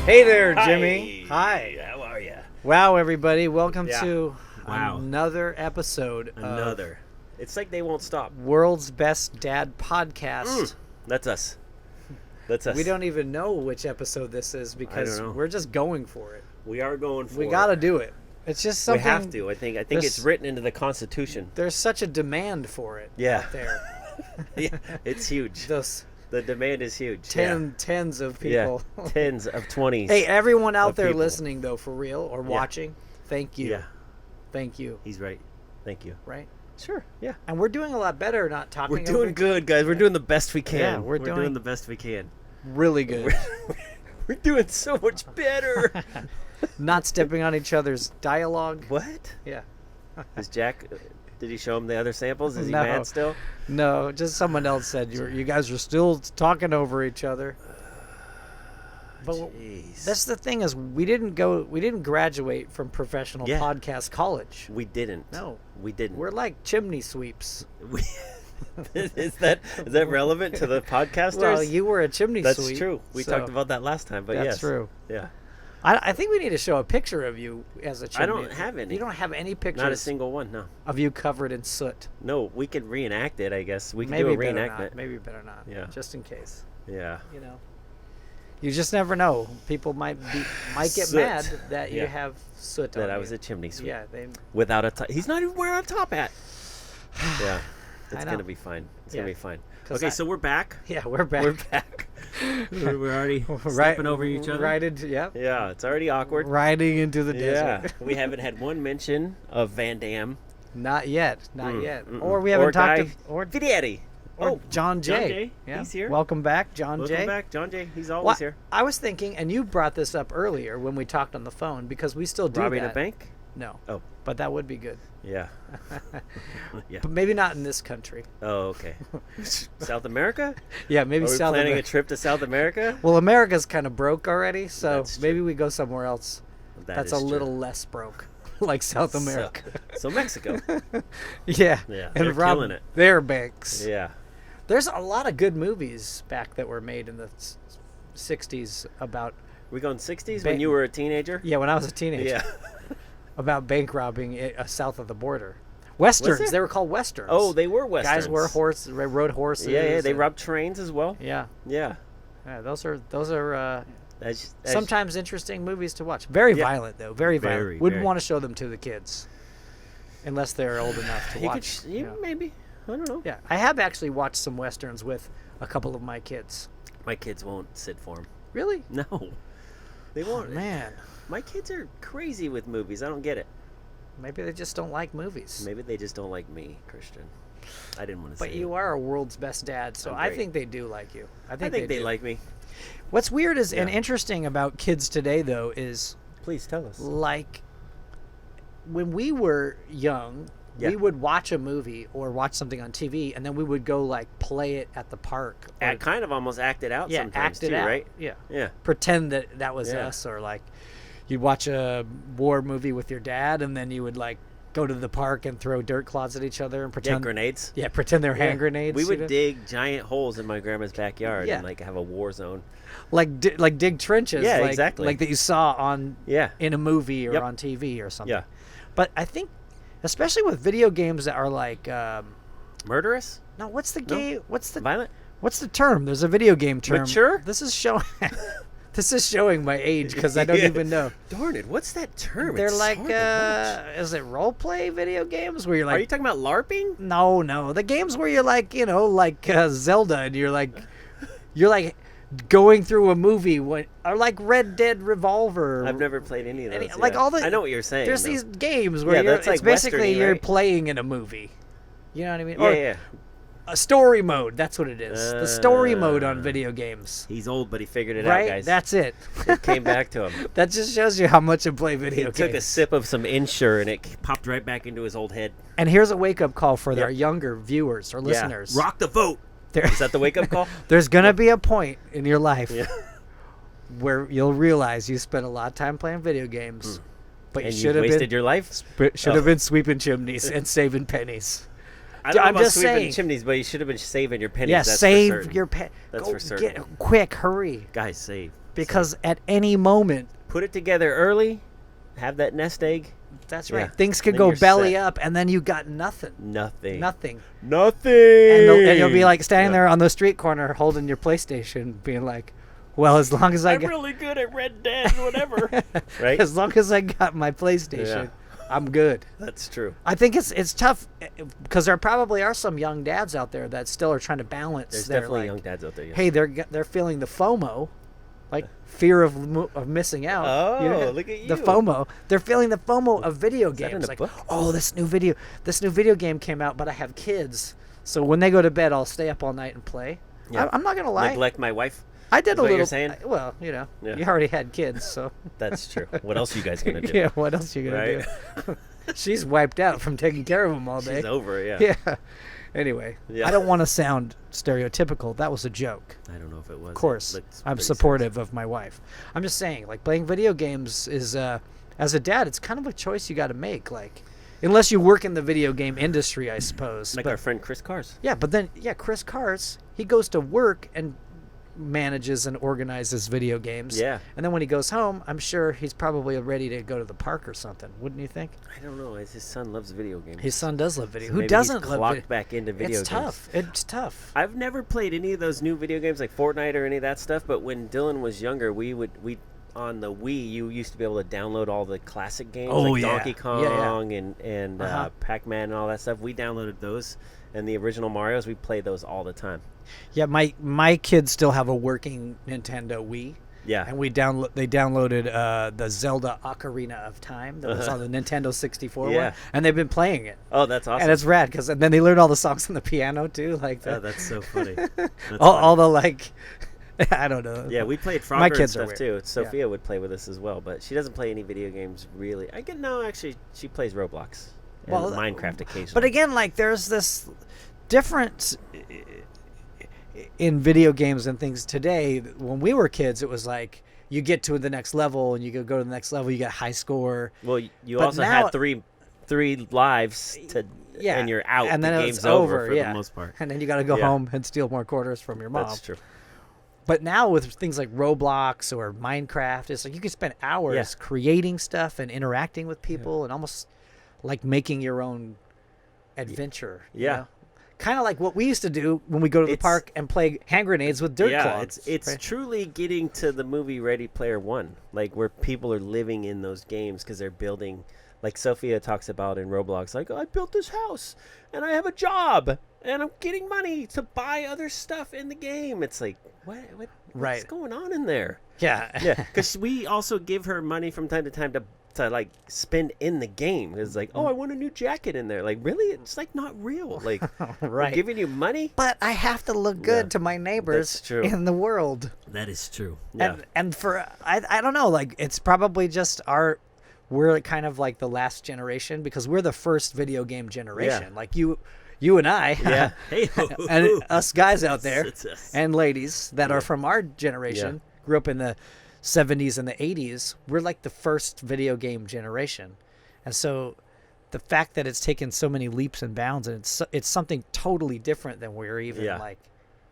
Hey there, Jimmy. Hi. How are you? Wow, everybody. Welcome to Wow. another episode Another. It's like they won't stop. of World's Best Dad Podcast. That's us. That's us. We don't even know which episode this is because know. we're just going for it. We are going for We it. got to do it. It's just We something. have to. I think it's written into the Constitution. There's such a demand for it Yeah. out there. Yeah, it's huge. Those The demand is huge. tens of people. Yeah. Tens of 20s. Hey, everyone out of there people. listening, though, for real, or watching, thank you. Yeah. Thank you. He's right. Thank you. Right? Sure. Yeah. And we're doing a lot better not talking We're doing good, guys. We're doing the best we can. Yeah, we're doing doing- the best we can. really good. We're doing so much better. Not stepping on each other's dialogue. What? Yeah. Is Jack? Did he show him the other samples? Is he No. mad still? No, just someone else said you guys are still talking over each other. But Jeez. that's the thing is we didn't graduate from professional Yeah. podcast college. We didn't. No. We didn't. We're like chimney sweeps. Is that relevant to the podcasters? Well, you were a chimney That's sweep. true. We so talked about that last time, but that's yes. true. Yeah. I think we need to show a picture of you as a chimney. I don't have any. You don't have any pictures Not a single one, no. of you covered in soot. No, we could reenact it, I guess. We could Maybe do a better reenactment. not. Maybe better not. Yeah. Just in case. Yeah. You know. You just never know. People might get Soot. mad that you Yeah. have soot on That I you. was a chimney sweep. Yeah, they. Without a top. He's not even wearing a top hat. Yeah. It's know. going to be fine. It's going Yeah. to be fine. 'Cause Okay, so we're back. Yeah, we're back. We're back. We're already stepping over each other. Right into Yeah, it's already awkward. riding into the Yeah. desert. We haven't had one mention of Van Damme. Not yet. Not yet. Mm-mm. Or we haven't talked Guy or Fieri. John Jay. John Jay. Yeah. He's here. Welcome back, John Welcome Jay. back, John Jay. He's always Well, here. I was thinking, and you brought this up earlier when we talked on the phone because we still do Robbing that. a bank? No. Oh. But that would be good. Yeah. Yeah. But maybe not in this country. Oh, okay. South America? Yeah, maybe Are we South planning America. a trip to South America? Well, America's kind of broke already, so That's maybe true. we go somewhere else. That That's is a true. little less broke, like South America. So Mexico. Yeah. Yeah, And they're rob killing it. their banks. Yeah. There's a lot of good movies back that were made in the 60s about, We going 60s Ba- when you were a teenager? yeah, when I was a teenager, Yeah. about bank robbing south of the border. Westerns. there? They were called westerns. Oh, they were westerns. Guys rode horses. Yeah, they and- robbed trains as well. Yeah. Yeah. Yeah, those are That's sometimes interesting movies to watch. Very Yeah. violent though. Very violent. Very, Wouldn't very. want to show them to the kids, unless they're old enough to you watch. could, you know. maybe. I don't know. Yeah, I have actually watched some westerns with a couple of my kids. My kids won't sit for them. Really? No. They Oh, won't. man, My kids are crazy with movies. I don't get it. maybe they just don't like movies. Maybe they just don't like me, Christian. I didn't want to say But you are a world's best dad, so I'm I great. think they do like you. I think they do. like me. What's weird is and Yeah. interesting about kids today, though, is Please tell us. like when we were young, Yeah. we would watch a movie or watch something on TV, and then we would go like play it at the park. Or, Kind of almost act it out yeah, sometimes act it too, out. right? Yeah, Yeah. pretend that was Yeah. us, or like you'd watch a war movie with your dad, and then you would like go to the park and throw dirt clods at each other and Yeah, pretend. grenades. Yeah, pretend they're hand Yeah. grenades. We you would know? dig giant holes in my grandma's backyard Yeah. and like have a war zone. like dig trenches. Yeah, like, exactly. Like that you saw on Yeah. in a movie or Yep. on TV or something. Yeah. But I think, especially with video games that are like, Murderous? no, what's the No? game? What's the Violent? What's the term? There's a video game term. Mature? This is showing. This is showing my age because I don't Yeah. even know. Darn it! What's that term? They're It's like, hard to watch. is it role play video games where you're Are you like, talking about LARPing? no, the games where you're like, like Zelda, and you're like going through a movie or like Red Dead Revolver. I've never played any of those. like yeah. all the. I know what you're saying. There's though. these games where Yeah, you're, that's like it's basically Westerny, you're right? playing in a movie. You know what I mean? Yeah, Or yeah. a story mode. That's what it is. The story mode on video games. He's old, but he figured it Right? out, guys. That's it. It came back to him. That just shows you how much I play He video took a games. sip of some Ensure, and it popped right back into his old head. And here's a wake up call for Yep. our younger viewers or listeners. Yeah. Rock the vote. There, Is that the wake-up call? there's gonna be a point in your life Yeah. where you'll realize you spent a lot of time playing video games, but you And should you have wasted been your life? should have Oh. been sweeping chimneys and saving pennies. I don't know I'm about just sweeping saying. chimneys, but you should have been saving your pennies. Yeah, that's for save certain. your pet. That's Go for certain. Get quick, hurry. Guys, save. because at any moment, Put it together early, have that nest egg. that's Yeah. right. Things could Then go you're belly set. up, and then you got nothing. Nothing. Nothing. Nothing. And you'll be like standing Yeah. there on the street corner holding your PlayStation, being like, well, as long as I I'm get, really good at Red Dead, whatever. Right? as long as I got my PlayStation, I'm good. That's true. I think it's tough because there probably are some young dads out there that still are trying to balance. There's their, definitely like, young dads out there. Yeah. Hey, they're feeling the FOMO, like fear of missing out. Oh, look at The you. FOMO. They're feeling the FOMO of video that in games. a Like, book? oh, this new video game came out, but I have kids, so when they go to bed, I'll stay up all night and play. Yeah. I'm not gonna lie. Neglect my wife. I did is a what little. you're saying? Well, Yeah. you already had kids, so. That's true. What else are you guys gonna do? Yeah. What else are you gonna Right? do? She's wiped out from taking care of them all day. She's over it. Yeah. Yeah. Anyway, Yeah. I don't want to sound stereotypical. That was a joke. I don't know if it was. Of course, I'm supportive of my wife. I'm just saying, like, playing video games is, as a dad, it's kind of a choice you got to make. Like, unless you work in the video game industry, I suppose. Like But- our friend Chris Cars. yeah, but then, Chris Cars, he goes to work and manages and organizes video games. Yeah. And then when he goes home, I'm sure he's probably ready to go to the park or something. Wouldn't you think? I don't know. His son loves video games. His son does love video. So Who maybe doesn't he's love clocked video? back into video It's games. tough. It's tough. I've never played any of those new video games like Fortnite or any of that stuff. But when Dylan was younger, we on the Wii, you used to be able to download all the classic games Oh, like yeah. Donkey Yeah, yeah. Kong and Uh-huh. Pac-Man and all that stuff. We downloaded those, and the original Mario's. We played those all the time. Yeah, my kids still have a working Nintendo Wii. Yeah. And they downloaded the Zelda Ocarina of Time that was on the Nintendo 64 Yeah. one, and they've been playing it. Oh, that's awesome. And it's rad because then they learned all the songs on the piano too, like Oh, that. that's so funny. That's all funny. the like, I don't know. Yeah, we played Frogger My and kids are stuff weird. too. Sophia would play with us as well, but she doesn't play any video games really. Actually, she plays Roblox and Well, Minecraft occasionally. But again, like there's this difference in video games and things today. When we were kids, it was like you get to the next level and you go to the next level, you get high score. well, you but also now- had three lives Yeah, and you're out. and then the it's game's over for yeah. the most part. And then you got to go Yeah. home and steal more quarters from your mom. That's true. But now with things like Roblox or Minecraft, it's like you can spend hours Yeah. creating stuff and interacting with people and almost like making your own adventure. you Yeah. know? Kind of like what we used to do when we go to the It's- park and play hand grenades with dirt Yeah, clods. it's right? truly getting to the movie Ready Player One, like where people are living in those games because they're building. Like Sophia talks about in Roblox, like I built this house and I have a job and I'm getting money to buy other stuff in the game. It's like what's Right. going on in there? Yeah. Yeah, because we also give her money from time to time to like spend in the game. It's like, oh, I want a new jacket in there. Like, really? It's like not real. Like, we're Right. giving you money. But I have to look good Yeah. to my neighbors That's true. in the world. That is true. Yeah. And for I don't know, like it's probably just we're kind of like the last generation because we're the first video game generation. Like you and I, Yeah. Hey. and us guys out there It's us. and ladies that are from our generation, grew up in the 70s and the 80s. We're like the first video game generation. And so the fact that it's taken so many leaps and bounds and it's something totally different than we're even like,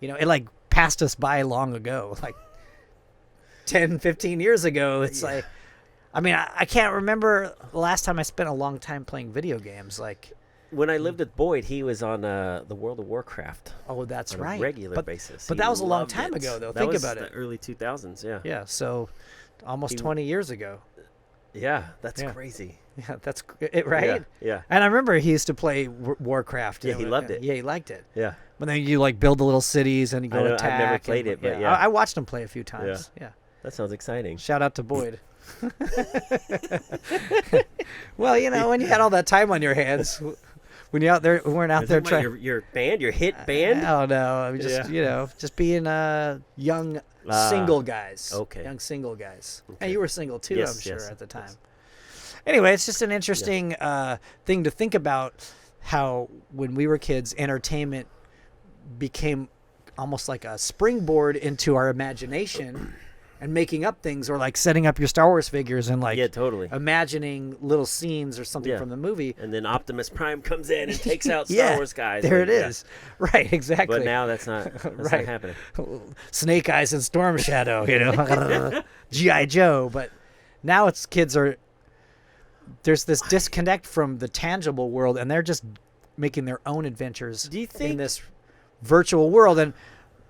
it like passed us by long ago, like 10, 15 years ago. It's like, I mean, I can't remember the last time I spent a long time playing video games. Like, When I lived with Boyd, he was on the World of Warcraft oh, that's on right. a regular but, basis. But He that was a long loved time it. ago, though. That Think was about the it. early 2000s, yeah. Yeah, so almost He- 20 years ago. Yeah, that's Yeah. crazy. Yeah, that's it, right? Yeah. And I remember he used to play Warcraft. Yeah, he loved it. Yeah, he liked it. Yeah. But then you like build the little cities and you go I know, attack. I've never played and- it, but yeah. I watched him play a few times. Yeah. That sounds exciting. Shout out to Boyd. Well, when you had all that time on your hands, when you're out there, we weren't out You're there talking about trying. your band, your hit band? I don't know. I'm just just being young single guys. Okay. Young single guys. Okay. And you were single too, Yes, I'm sure, yes, at the time. yes. Anyway, it's just an interesting thing to think about how when we were kids, entertainment became almost like a springboard into our imagination and making up things, or like setting up your Star Wars figures and like totally. Imagining little scenes or something from the movie. And then Optimus Prime comes in and takes out Star Wars guys. There it is. Right, exactly. But now that's not not happening. Snake Eyes and Storm Shadow, G.I. Joe. But now there's this disconnect from the tangible world, and they're just making their own adventures in this virtual world. And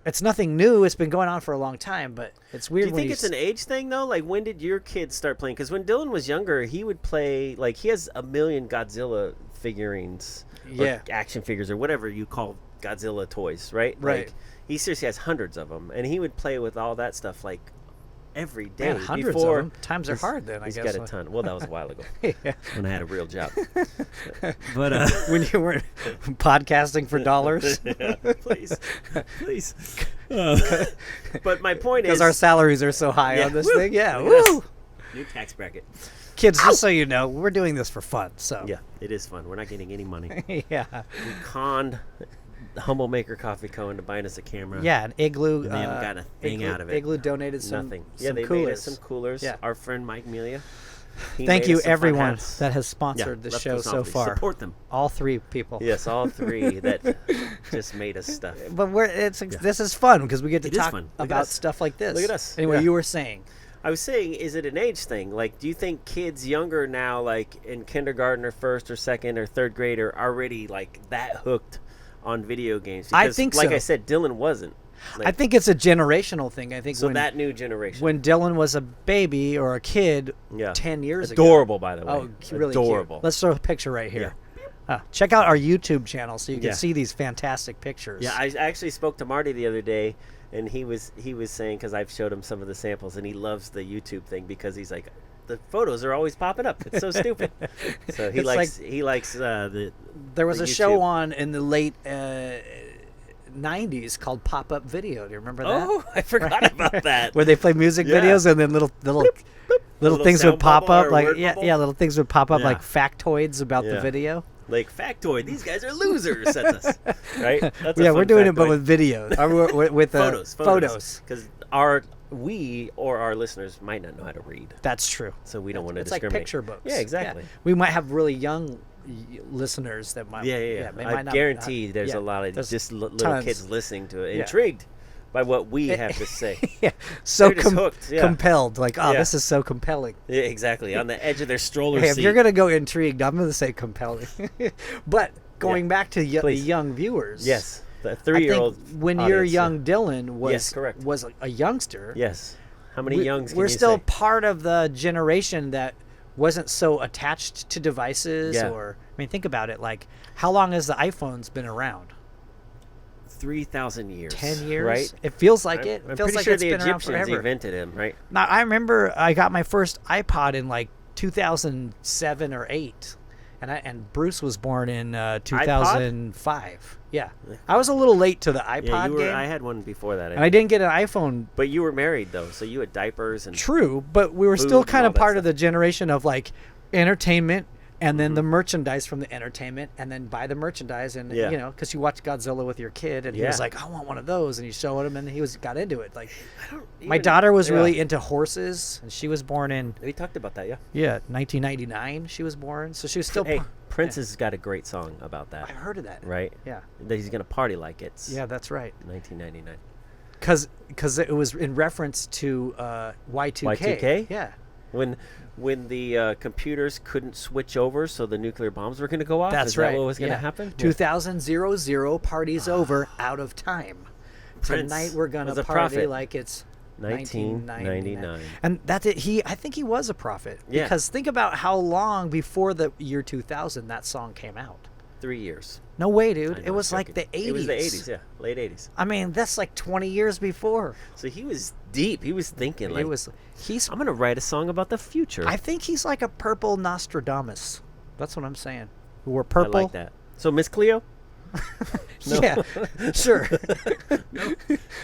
it's nothing new. It's been going on for a long time, but it's weird. Do you think it's an age thing, though? Like, when did your kids start playing? Because when Dylan was younger, he would play, like, he has 1 million Godzilla figurines, or action figures, or whatever you call Godzilla toys, right? Right. Like, he seriously has hundreds of them, and he would play with all that stuff, like, every day. Man, hundreds of them. Times are hard then, I guess. He's got a ton. Well, that was a while ago. When I had a real job. But when you weren't podcasting for dollars. Please. But my point is, because our salaries are so high on this thing. Woo! New tax bracket. Kids, just so you know, we're doing this for fun. So yeah, it is fun. We're not getting any money. We conned Humble Maker Coffee Co. into buying us a camera. Yeah, an Igloo. And they haven't got a thing out of it. Igloo donated some. Nothing. Some they coolers. made us some coolers. Yeah. Our friend Mike Melia. Thank you, everyone that has sponsored the show so far. Support them. All 3 people. Yes, all 3 that just made us stuff. But this is fun because we get to talk about stuff like this. Look at us. Anyway, you were saying. I was saying, is it an age thing? Like, do you think kids younger now, like in kindergarten or 1st or 2nd or 3rd grade, are already like that hooked on video games? Because, I think so. Like I said, Dylan wasn't. Like, I think it's a generational thing. I think so. That new generation. When Dylan was a baby or a kid 10 years ago. Adorable, by the way. Oh, really adorable. Cute. Let's throw a picture right here. Check out our YouTube channel so you can see these fantastic pictures. Yeah, I actually spoke to Marty the other day, and he was saying, because I've showed him some of the samples, and he loves the YouTube thing because he's like, the photos are always popping up. It's so stupid. So he likes the. There was the a YouTube. show on in the late 90s called Pop-Up Video. Do you remember that? Oh, I forgot about that. Where they play music videos and then little things would pop up, like little things would pop up like factoids about the video. Like, factoid, these guys are losers. That's us, right? That's we're doing it, but with video, with photos. Because our listeners might not know how to read. That's true. So we don't want to It's discriminate. like picture books. Yeah, exactly. Yeah. We might have really young listeners that might. Yeah. I guarantee there's a lot of just little kids listening to it, intrigued by what we have to say. So hooked. Compelled. Like, this is so compelling. Yeah, exactly. On the edge of their stroller seat. If you're gonna go intrigued, I'm gonna say compelling. But going back to the young viewers. Yes. The 3-year-old. When your young Dylan was a youngster. Yes. How many youngs can we're you still say? Part of the generation that wasn't so attached to devices or think about it, like, how long has the iPhone's been around? 3,000 years. 10 years? Right? It feels like it. I'm feels pretty like sure it's the been Egyptians around forever. invented him, right? Now, I remember I got my first iPod in like 2007 or 8. And Bruce was born in 2005. Yeah. I was a little late to the iPod game. I had one before that. And I didn't get an iPhone. But you were married, though, so you had diapers and True, but we were still kind of part of the generation of, like, entertainment and then the merchandise from the entertainment, and then buy the merchandise, and because you watch Godzilla with your kid, and he was like, I want one of those, and you showed him, and he got into it. Like, my daughter was really into horses, and she was born in. We talked about that, 1999. She was born, so she was still. Hey, Prince has got a great song about that. I heard of that. Right? Yeah. That he's gonna party like it's. Yeah, that's right. 1999. Because it was in reference to Y2K. Y2K? Yeah. When the computers couldn't switch over, so the nuclear bombs were going to go off? That's Is right. that what was going to happen? 2000 party's over, out of time. Prince Tonight we're going to party like it's 1999. And that's it. I think he was a prophet. Yeah. Because think about how long before the year 2000 that song came out. 3 years. No way, dude. It was like the 80s. It was the 80s, yeah. Late 80s. I mean, that's like 20 years before. So he was deep. He was thinking, like, I'm going to write a song about the future. I think he's like a purple Nostradamus. That's what I'm saying. We're purple. I like that. So Miss Cleo? No. Yeah, sure.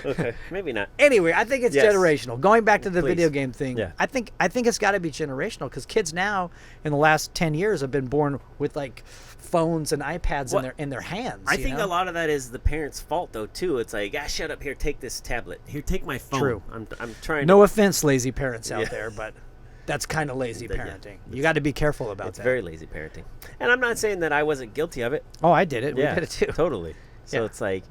Okay, maybe not. Anyway, I think it's Yes. generational. Going back to the Please. video game thing, Yeah. I think it's got to be generational because kids now in the last 10 years have been born with like phones and iPads Well, in their hands. I you think know? a lot of that is the parents' fault, though, too. It's like, shut up, here, take this tablet. Here, take my phone. True. I'm trying No offense, lazy parents out Yeah. there, but that's kind of lazy Yeah. parenting. You got to be careful about It's that. very lazy parenting. And I'm not saying that I wasn't guilty of it. Oh, I did it. Yeah, We did it too. totally. So Yeah. it's like,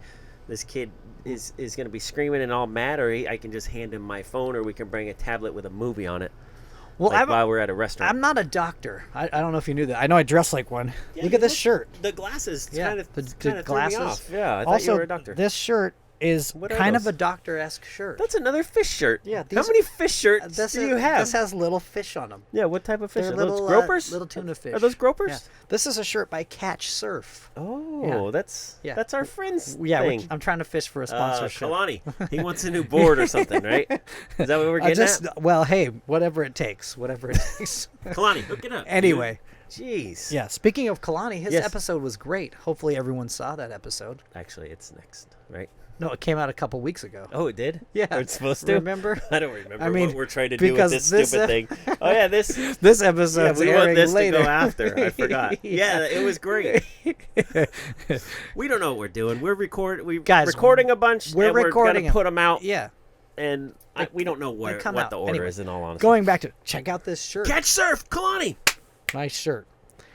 this kid is going to be screaming and all mad, or I can just hand him my phone, or we can bring a tablet with a movie on it. Well, Like while we're at a restaurant. I'm not a doctor. I don't know if you knew that. I know I dress like one. Yeah, Look you at this shirt. The glasses Yeah, kind of the threw me glasses. off. Yeah, I thought Also, you were a doctor. this shirt is What are kind those? of a doctor-esque shirt. That's another fish shirt. Yeah, How these- many fish shirts This do is- you have? This has little fish on them. Yeah, what type of fish? They're Are little those gropers? little tuna fish. Are those gropers? Yeah. This is a shirt by Catch Surf. Oh, that's our friend's Yeah, thing. I'm trying to fish for a sponsorship. Kalani. He wants a new board or something, right? Is that what we're getting at? Well, hey, whatever it takes. Whatever it takes. Kalani, hook it up. Anyway, Jeez. yeah. Speaking of Kalani, his Yes. episode was great. Hopefully, everyone saw that episode. Actually, it's next, right? No, it came out a couple weeks ago. Oh, it did? Yeah. Or it's supposed to? Remember? I don't remember I mean, what we're trying to do with because this this stupid thing. Oh, yeah, this. This Yeah, episode's we want airing this later. to go after. I forgot. Yeah, it was great. We don't know what we're doing. We're Guys, recording a bunch. we're and we're recording gonna put them out. Yeah. And we don't know what come the out. order Anyway, is. In all honesty, Going back to check out this shirt. Catch Surf, Kalani. Nice shirt.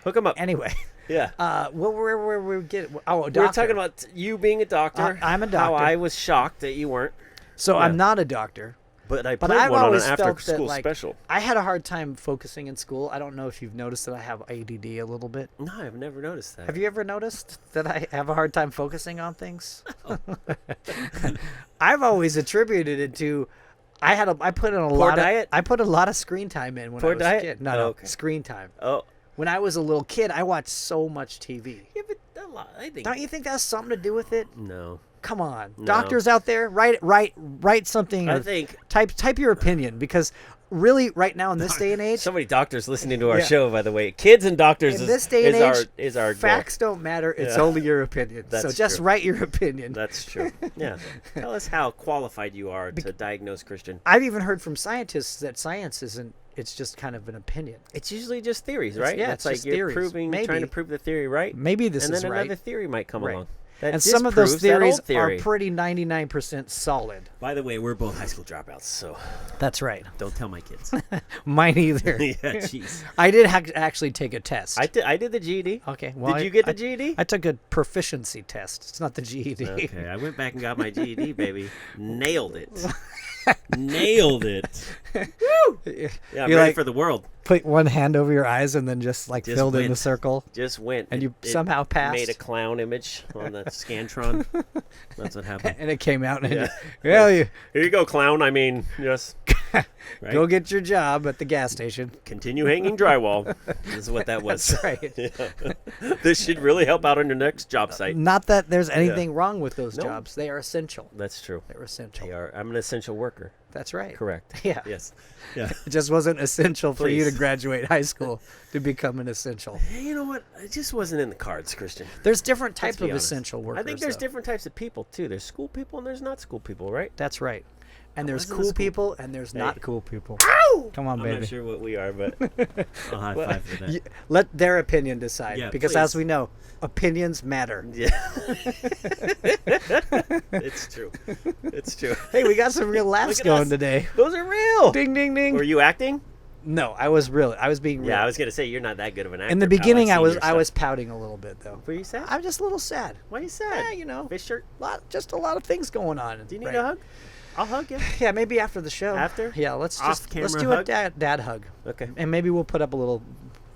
Hook them up. Anyway, Yeah. where we get? Oh, a We're doctor. talking about you being a doctor. I'm a How doctor. I was shocked that you weren't. So Yeah. I'm not a doctor. But I But played I've one on an always felt after-school that like special. I had a hard time focusing in school. I don't know if you've noticed that I have ADD a little bit. No, I've never noticed that. Have you ever noticed that I have a hard time focusing on things? I've always attributed it to I put in a lot diet? of I put a lot of screen time in when Poor I was diet? a kid. No, Oh, no, okay. screen time. Oh, When I was a little kid, I watched so much TV. yeah, but a lot. I think. Don't you think that's something to do with it? No, Come on, No. doctors out there, write something. I or think type your opinion because really, right now in this day and age, so many doctors listening to our Yeah. show. By the way, kids and doctors in this day and age, is our goal. facts don't matter. It's Yeah. only your opinion. So That's just true. write your opinion. That's true. Yeah. Tell us how qualified you are to diagnose Christian. I've even heard from scientists that science isn't. It's just kind of an opinion. It's usually just theories, right? yeah, it's it's like just you're theories. trying Maybe. to prove the theory right. Maybe this and is then right. another theory might come Right. along. That And some of those disproves that theories old theory. are pretty 99% solid. By the way, we're both high school dropouts, so That's right. don't tell my kids. Mine either. Yeah, jeez. I did actually take a test. I did the GED. Okay. Well, Did you get the I- GED? I took a proficiency test. It's not the GED. Okay, I went back and got my GED, baby. Nailed it. Nailed it. Woo! Yeah, I'm You ready like- for the world. Put one hand over your eyes and then just like Just filled in the went. circle. Just went. And you It somehow passed? Made a clown image on the Scantron. That's what happened. And it came out and Yeah. well, you Here you go, clown. I mean, yes. Right? go get your job at the gas station. Continue hanging drywall. This is what that was. That's right. Yeah. This should really help out on your next job site. Not that there's anything wrong with those No. jobs. They are essential. That's true. They're essential. They are. I'm an essential worker. That's right. Correct. Yeah. Yes. Yeah. It just wasn't essential for you to Please. graduate high school to become an essential. You know what? It just wasn't in the cards, Christian. There's different Let's types be of honest. essential workers. I think there's though. different types of people too. There's school people and there's not school people, right? That's right. And there's wasn't a cool school- people and there's not Hey. cool people. Ow! Come on, I'm baby. not sure what we are, but I'll high five for that. Let their opinion decide. Yeah, because please. as we know, opinions matter. Yeah. It's true. It's true. Hey, we got some real laughs Look at going us. today. Those are real. Ding, ding, ding. Were you acting? No, I was being real. Yeah, I was gonna say you're not that good of an actor. In the pal. I've beginning, I seen was your I stuff. was pouting a little bit though. Were you sad? I'm just a little sad. Why are you sad? Yeah, you know, Fish shirt. just a lot of things going on. Do you need right? a hug? I'll hug you. Yeah, maybe after the show. After? Yeah, let's Off-camera do hug? a dad hug, Okay. and maybe we'll put up a little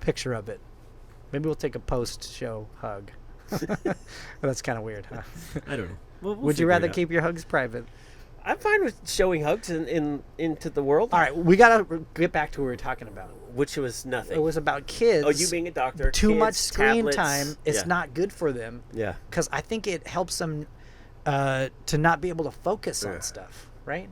picture of it. Maybe we'll take a post-show hug. That's kind of weird, huh? I don't know. We'll Would you figure it rather out. keep your hugs private? I'm fine with showing hugs into the world. All right, we gotta get back to what we were talking about. Which was nothing. It was about kids. Oh, you being a doctor. Too kids, much screen tablets. time is Yeah. not good for them Yeah. because I think it helps them to not be able to focus Yeah. on stuff, right?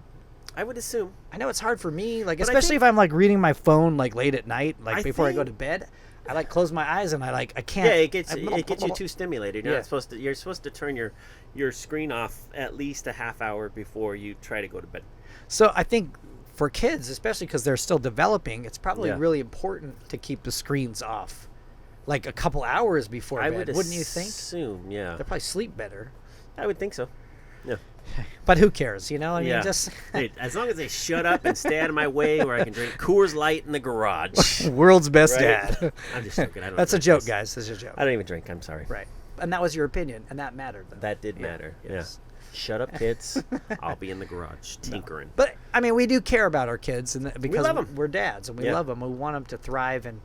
I would assume. I know it's hard for me, like But I especially think- if I'm like reading my phone like late at night, like I before I go think- to bed. I like close my eyes and I can't. Yeah, it gets you too stimulated. You're Yeah. not supposed to. You're supposed to turn your screen off at least a half hour before you try to go to bed. So I think for kids, especially because they're still developing, it's probably Yeah. really important to keep the screens off, like a couple hours before I bed. would Wouldn't you think? assume, yeah. They'll probably sleep better. I would think so. Yeah. But who cares? You know, I mean, Yeah. just Dude, as long as they shut up and stay out of my way, where I can drink Coors Light in the garage. world's best Right? dad. I'm just joking. I don't That's a drink joke, this. guys. That's a joke. I don't even drink. I'm sorry. Right. And that was your opinion, and that mattered. Though. That did matter. yes. Yeah. Shut up, kids. I'll be in the garage tinkering. But I mean, we do care about our kids, and because love 'em. we're dads, and we Yeah. love them. We want them to thrive, and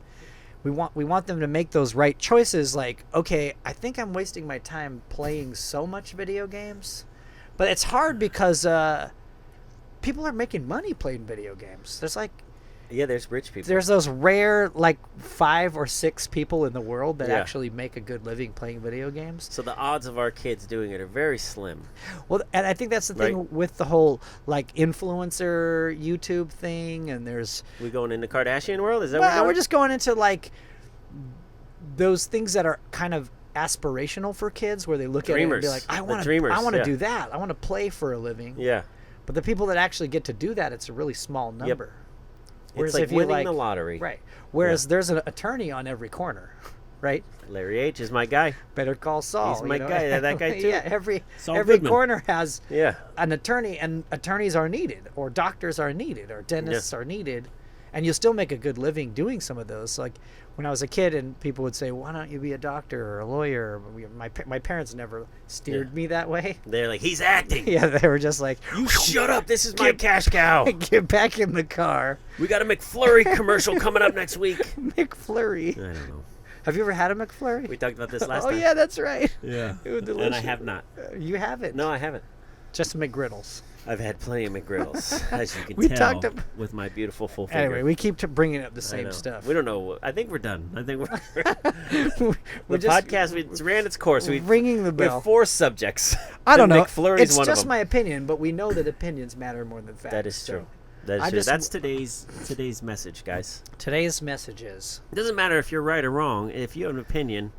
we want them to make those right choices. Like, okay, I think I'm wasting my time playing so much video games, but it's hard because people are making money playing video games. There's rich people. There's those rare 5 or 6 people in the world that Yeah. actually make a good living playing video games. So the odds of our kids doing it are very slim. Well, and I think that's the thing with the whole influencer YouTube thing, and there's We going into Kardashian world? Is that well, what we're just going into those things that are kind of aspirational for kids, where they look at it and be Dreamers. like, I The want dreamers, to yeah. do that. I want to play for a living. Yeah. But the people that actually get to do that, it's a really small number. It's like winning the lottery. Right. Whereas there's an attorney on every corner, right? Larry H. is my guy. Better call Saul. He's my you know? guy. That guy too. Yeah, every Saul every Goodman. corner has Yeah. an attorney, and attorneys are needed, or doctors are needed, or dentists are needed, and you'll still make a good living doing some of those. Like when I was a kid, and people would say, "Why don't you be a doctor or a lawyer?" My parents never steered me that way. They're like, he's acting. Yeah, they were just like, You shut up. This is my cash cow. "Get back in the car, We got a McFlurry commercial coming up next week. McFlurry." I don't know. Have you ever had a McFlurry? We talked about this last Oh time. yeah, that's right. Yeah. It was And I delicious. have not. You haven't? No, I haven't. Just McGriddles. I've had plenty of McGriddles, as you can We tell, talked with my beautiful full finger. Anyway, we keep bringing up the I same know. stuff. We don't know. I think we're done. I think we're We're the podcast. It's ran its course. We ringing the we bell. have 4 subjects. I don't and know. McFlurry's It's one just of them. my opinion, but we know that opinions matter more than facts. That is so true. That is I true. just- That's today's message, guys. Today's message is, It doesn't matter if you're right or wrong. If you have an opinion,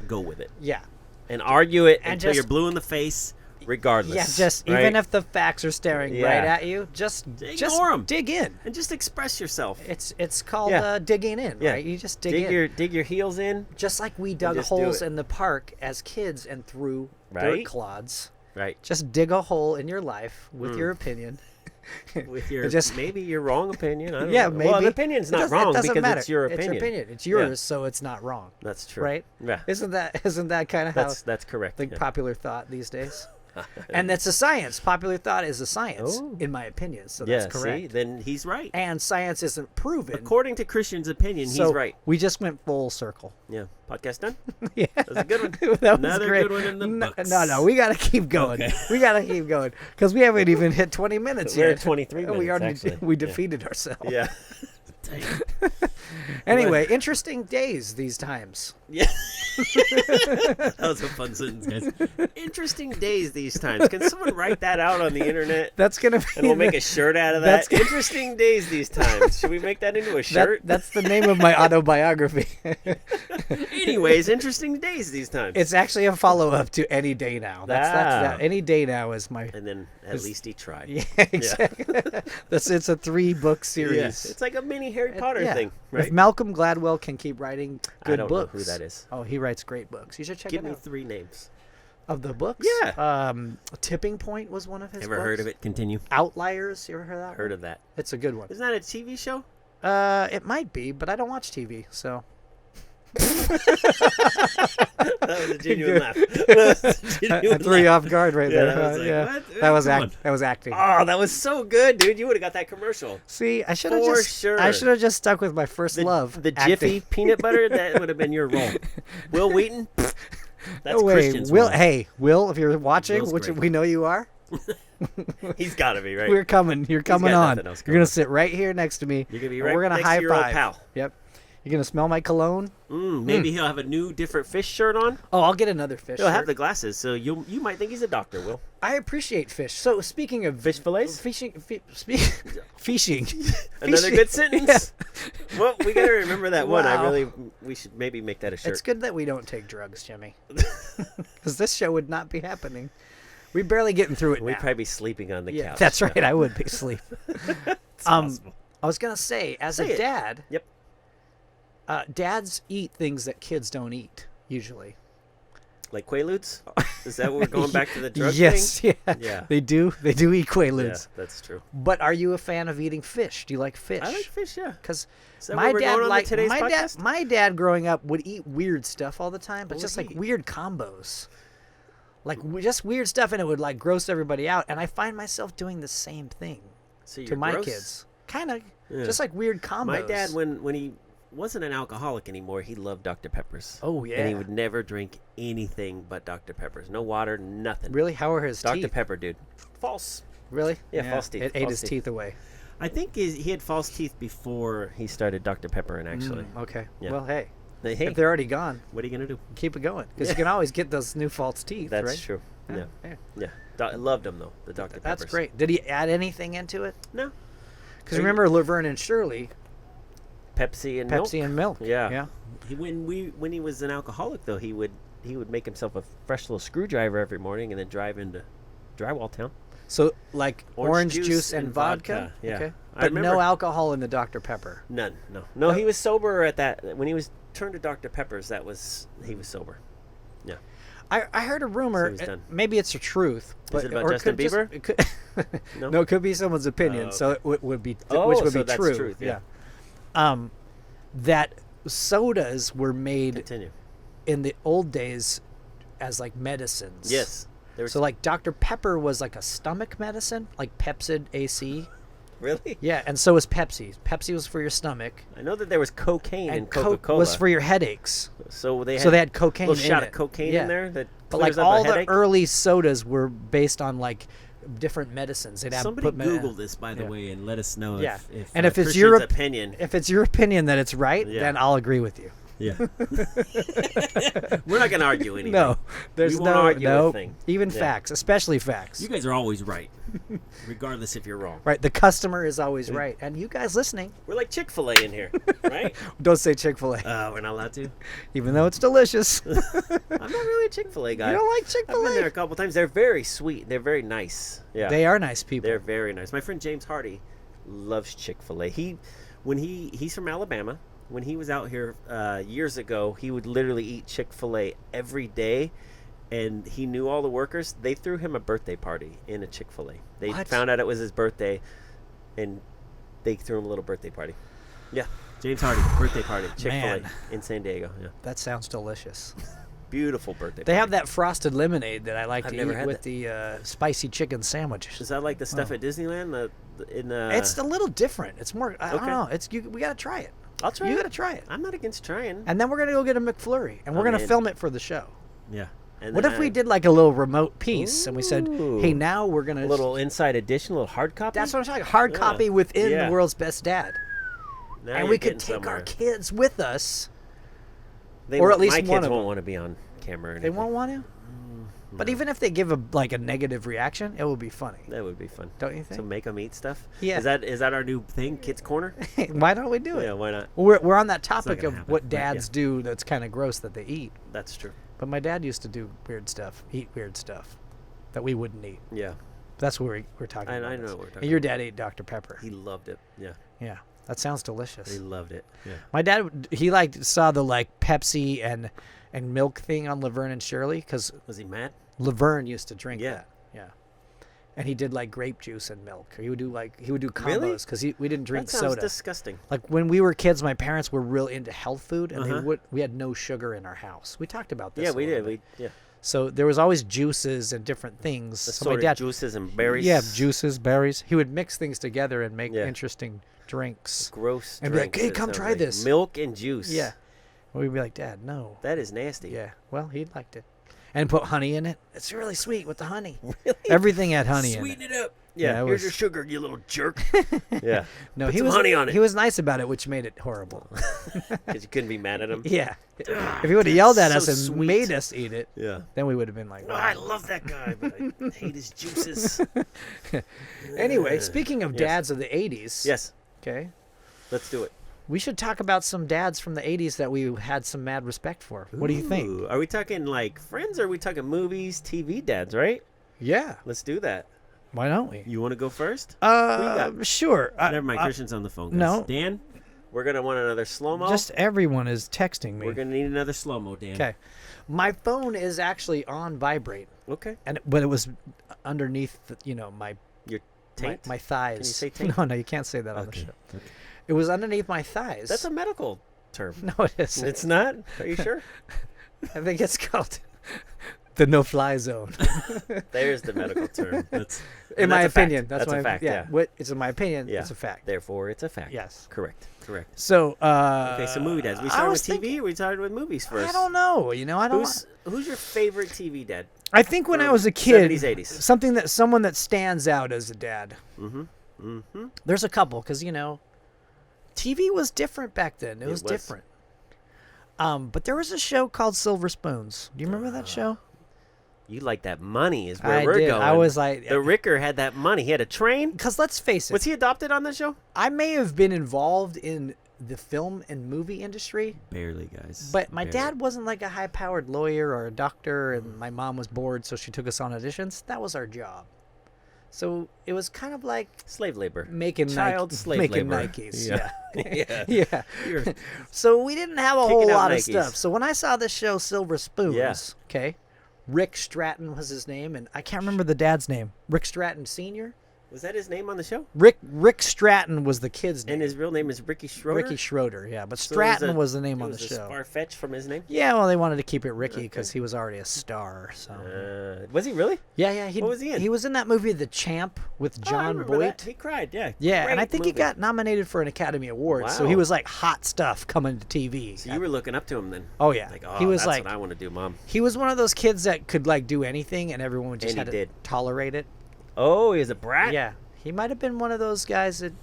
go with it yeah, and argue it And until just- you're blue in the face, regardless. yeah. Just right? even if the facts are staring Yeah. right at you, just Ignore 'em. dig in. and just express yourself. It's called Yeah. digging in, Yeah. right? You just dig in. dig your heels in. Just like we dug just do holes it. in the park as kids and threw dirt Right. clods. Right. Just dig a hole in your life with Mm. your opinion. With your Just- maybe your wrong opinion. I don't Yeah, know. maybe. Well, an opinion's It not doesn't- it wrong doesn't because matter. it's your opinion. It's your opinion. It's Yeah. yours, so it's not wrong. That's true. Right? Yeah. Isn't that kind of how That's correct. the yeah. popular thought these days? And that's a science. Popular thought is a science, Oh. in my opinion. So Yeah, that's correct. see, then he's right. And science isn't proven. According to Christian's opinion, so he's right. we just went full circle. Yeah. Podcast done? Yeah, That was a good one. that was Another great. good one in the no, books. no, we gotta keep going. Okay. We gotta keep going because we haven't even hit 20 minutes We're yet. at 23 We minutes, already actually. we Yeah. defeated ourselves. Yeah. Anyway, interesting days these times. Yeah. That was a fun sentence, guys. Interesting days these times. Can someone write that out on the internet? That's gonna be. And we'll make the- a shirt out of That's that. Interesting days these times. Should we make that into a shirt? that's the name of my autobiography. Anyways, interesting days these times. It's actually a follow-up to Any Day Now. That's that. Any Day Now is my. And then at least he tried. Yeah, exactly. It's a 3-book series. Yes. It's like a mini Harry Potter Yeah. thing, right? If Malcolm Gladwell can keep writing good I don't books, know who that is. Oh, he writes great books. You should check Give it me out. 3 names. Of the books, Yeah. Tipping Point was one of his. Ever books. heard of it? Continue. Outliers. You ever heard of that? Heard of that. It's a good one. Isn't that a TV show? It might be, but I don't watch TV, so. That was a genuine laugh. That was a I genuine threw you laugh. off guard right Yeah, there. I was like, yeah. what? That was Come on. that was acting. Oh, that was so good, dude. You would have got that commercial. See, I should have For just sure. I should have just stuck with my first love. The acting. Jiffy peanut butter, that would have been your role. Will Wheaton? That's No way. Christian's Will, role. hey, Will, if you're watching, Will's which great. we know you are, He's got to be, right? we're coming. You're coming got on. nothing else You're gonna going. sit right here next to me. You're going to be and right We're gonna next high to your old five. pal. Yep. You're gonna smell my cologne. Maybe he'll have a new, different fish shirt on. Oh, I'll get another fish. He'll have shirt. the glasses, so you might think he's a doctor, Will. I appreciate fish. So speaking of Fish fillets? fishing. Another Fishing. good sentence. Yeah. Well, we gotta remember that one. Wow. We should maybe make that a shirt. It's good that we don't take drugs, Jimmy. Because this show would not be happening. We're barely getting through it We'd now. probably be sleeping on the Yeah, couch. that's right. I would be asleep. It's possible. I was going to say, as Say a it. dad, Yep. Dads eat things that kids don't eat, usually. Like Quaaludes? Is that what we're going back to the drug Yes, thing? yeah. Yeah. They do eat Yeah, Quaaludes. that's true. But are you a fan of eating fish? Do you like fish? I like fish, yeah. Because Is that my what we're dad going on like today's my podcast? dad growing up would eat weird stuff all the time, but What just would like he eat? weird combos. Like just weird stuff, and it would like gross everybody out. And I find myself doing the same thing So you're to my gross? kids. Kind of, Yeah. just like weird combos. My dad, when he wasn't an alcoholic anymore, he loved Dr. Peppers. Oh yeah. And he would never drink anything but Dr. Peppers. No water, nothing. Really? How are his Dr. teeth? Pepper, dude. False. Really? Yeah, false teeth, It ate false his teeth. teeth away. I think he had false teeth before he started Dr. Pepper, and actually. Okay. Yeah. Well, hey, Hey, if they're already gone, what are you going to do? keep it going because Yeah. you can always get those new false teeth. That's right? true. Yeah. Yeah. I loved him, though, the Dr. Peppers. That's great. Did he add anything into it? No. Because remember Laverne and Shirley, Pepsi and milk. Pepsi and milk. Yeah. Yeah. When he was an alcoholic, though, he would make himself a fresh little screwdriver every morning and then drive into Drywall Town. So like orange juice juice and and vodka. vodka, yeah. Okay. I But no remember- alcohol in the Dr Pepper. None. No. He was sober at that. When he was turned to Dr. Peppers, he was sober. Yeah. I heard a rumor. So he's done. Maybe it's the truth. But, it about or Justin could just- Bieber? it could, No? no, it could be someone's opinion. Oh, So it would be Oh, which would so be that's true. truth, yeah. That sodas were made Continue. in the old days as like medicines. Yes. There was So like Dr Pepper was like a stomach medicine, like Pepsid AC. really. Yeah, and so was Pepsi. Pepsi was for your stomach, I know that there was cocaine in and Coke Coca-Cola. was for your headaches. So they They had cocaine a little in shot it. of cocaine Yeah. in there that But clears like up all a the headache. early sodas were based on like different medicines. They'd have Somebody put Google this, by the yeah. way, and let us know Yeah. if And if it's Christian's your opinion. if it's your opinion that it's right, Yeah. then I'll agree with you. yeah. We're not going to argue anything. No, there's won't no argue a no thing. even Yeah. facts, especially facts. You guys are always right, regardless if you're wrong. Right, the customer is always right, and you guys listening, We're like Chick-fil-A in here, right? don't say Chick-fil-A, We're not allowed to. even though it's delicious. I'm not really a Chick-fil-A guy. You don't like I've been there Chick-fil-A? a couple times. They're very sweet. They're very nice. Yeah. They are nice people. They're very nice. My friend James Hardy loves Chick-fil-A. He's from Alabama. When he was out here years ago, he would literally eat Chick-fil-A every day, and he knew all the workers. They threw him a birthday party in a Chick-fil-A. They What? found out it was his birthday, and they threw him a little birthday party. Yeah, James Hardy birthday party, Chick-fil-A Man. in San Diego. Yeah, That sounds delicious. beautiful birthday. They party. have that frosted lemonade that I like I've to never eat had with the spicy chicken sandwiches. Is that like the stuff Oh. at Disneyland? It's a little different. It's more. I don't Okay. know. We gotta try it. I'll try. You it. gotta try it. I'm not against trying. And then we're gonna go get a McFlurry, and we're I'm gonna in. film it for the show. Yeah. And What then if we did like a little remote piece, and we said, Ooh. "Hey, now we're gonna." a little inside edition, a little hard copy? That's what I'm talking. Hard Yeah. copy within Yeah. the world's best dad, Now and you're we could getting take our somewhere. kids with us. They or won't- at least my one kids of won't them. want to be on camera. Or They anything. won't want to. But even if they give a negative reaction, it will be funny, That would be fun. don't you think? So make them eat stuff. Yeah. Is that our new thing, Kids Corner? Why don't we do it? Yeah, why not? We're on that topic gonna of happen, what but dads do that's kind of gross that they eat. That's true. But my dad used to do weird stuff, eat weird stuff that we wouldn't eat. Yeah, That's what we're talking I about. know this. what we're talking And your dad ate Dr. Pepper. he loved it. Yeah, Yeah, that sounds delicious. he loved it. Yeah. My dad, he saw the Pepsi and milk thing on Laverne and Shirley because Was he mad? Laverne used to drink Yeah. that. Yeah. And he did grape juice and milk. Or he would do combos Really? because we didn't drink That sounds soda. disgusting. Like when we were kids, my parents were real into health food, and Uh-huh. we had no sugar in our house. We talked about this. Yeah, a we little did. bit. Yeah. So there was always juices and different things. The So my sort dad, of juices and berries. yeah, juices, berries. He would mix things together and make Yeah. interesting drinks. Gross. And be like, drinks, "Hey, it come sounds try like. this." Milk and juice. Yeah. We'd be like, Dad, no. That is nasty. Yeah. Well, he liked it. And put honey in it. It's really sweet with the honey. Really? Everything had honey in Sweeten it. it up. Yeah. Yeah, it Here's was- your sugar, you little jerk. Yeah. No, Put he some was honey on it. He was nice about it, which made it horrible. Because you couldn't be mad at him. Yeah. If he would have yelled at so us and sweet. made us eat it, Yeah. then we would have been like, Oh, I love that guy, but I hate his juices. Anyway, speaking of Yes. dads of the 80s. Yes. Okay. Let's do it. We should talk about some dads from the 80s that we had some mad respect for. What do you think? Ooh, are we talking like Friends or are we talking movies, TV dads, right? Yeah. Let's do that. Why don't we? You want to go first? Who you got? Sure. Never mind. Christian's on the phone. Guys. No. Dan, We're going to want another slow-mo. Just everyone is texting me. We're going to need another slow-mo, Dan. Okay. My phone is actually on vibrate, Okay. but it was underneath, my Your taint? my thighs. Can you say taint? No, you can't say that on the Okay. show. Okay. It was underneath my thighs. That's a medical term. No, it isn't. It's not? Are you sure? I think it's called the no-fly zone. There's the medical term. In my that's a fact. opinion, That's a fact, yeah. It's in my opinion. Yeah. It's a fact. Therefore, it's a fact. Yes. Correct. So, Okay, so movie dads. We I started with was TV thinking- or we started with movies first? I don't know. I don't. Who's your favorite TV dad? I think when I from was a kid, 70s, 80s? someone that stands out as a dad. Mm-hmm. Mm-hmm. There's a couple because TV was different back then. It was different. But there was a show called Silver Spoons. Do you remember that show? You like that money is where I we're did. going. I was like, The Ricker had that money. He had a train. because let's face it, Was he adopted on the show? I may have been involved in the film and movie industry, Barely, guys. but my Barely. dad wasn't like a high-powered lawyer or a doctor, and my mom was bored, so she took us on auditions. That was our job. So it was kind of like Slave labor. making Child slave making labor. Nikes. Yeah. Yeah. Yeah. Yeah. You're- So we didn't have a Kicking whole out lot of Nikes. stuff. So when I saw this show, Silver Spoons, Yeah. okay, Rick Stratton was his name, and I can't remember the dad's name. Rick Stratton Sr.? Was that his name on the show? Rick Stratton was the kid's name. And his real name is Ricky Schroeder? Ricky Schroeder, yeah. But So it was Stratton a- was the name it on the was a show. Far-fetched from his name? Yeah, well, they wanted to keep it Ricky because he was already a star. So Was he really? yeah. What was he in? He was in that movie, The Champ, with Oh, I John remember Boyd. that. He cried, yeah. Yeah, and I Great think he movie. got nominated for an Academy Award. So he Wow. was like hot stuff coming to TV. So you were looking up to him then? Oh yeah, Like, oh, he was that's like what I want to do, Mom. he was one of those kids that could like do anything, and everyone just And had he to did. tolerate it. Oh, he was a brat? Yeah, he might have been one of those guys that.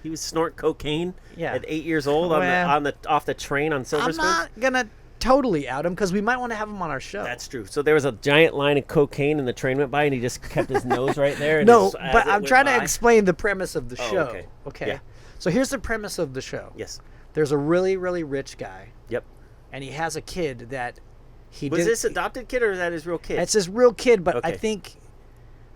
He was snorting cocaine Yeah. at 8 years old Well, on the off the train on Silver I'm Spoons? not gonna totally out him because we might want to have him on our show. That's true. So there was a giant line of cocaine and the train went by and he just kept his nose right there. And no, as but it I'm went trying to by- explain the premise of the Oh, show. okay. Okay. Yeah. So here's the premise of the show. Yes. There's a really, really rich guy, Yep. and he has a kid that he Was did. this adopted kid or is that his real kid? It's his real kid, but Okay.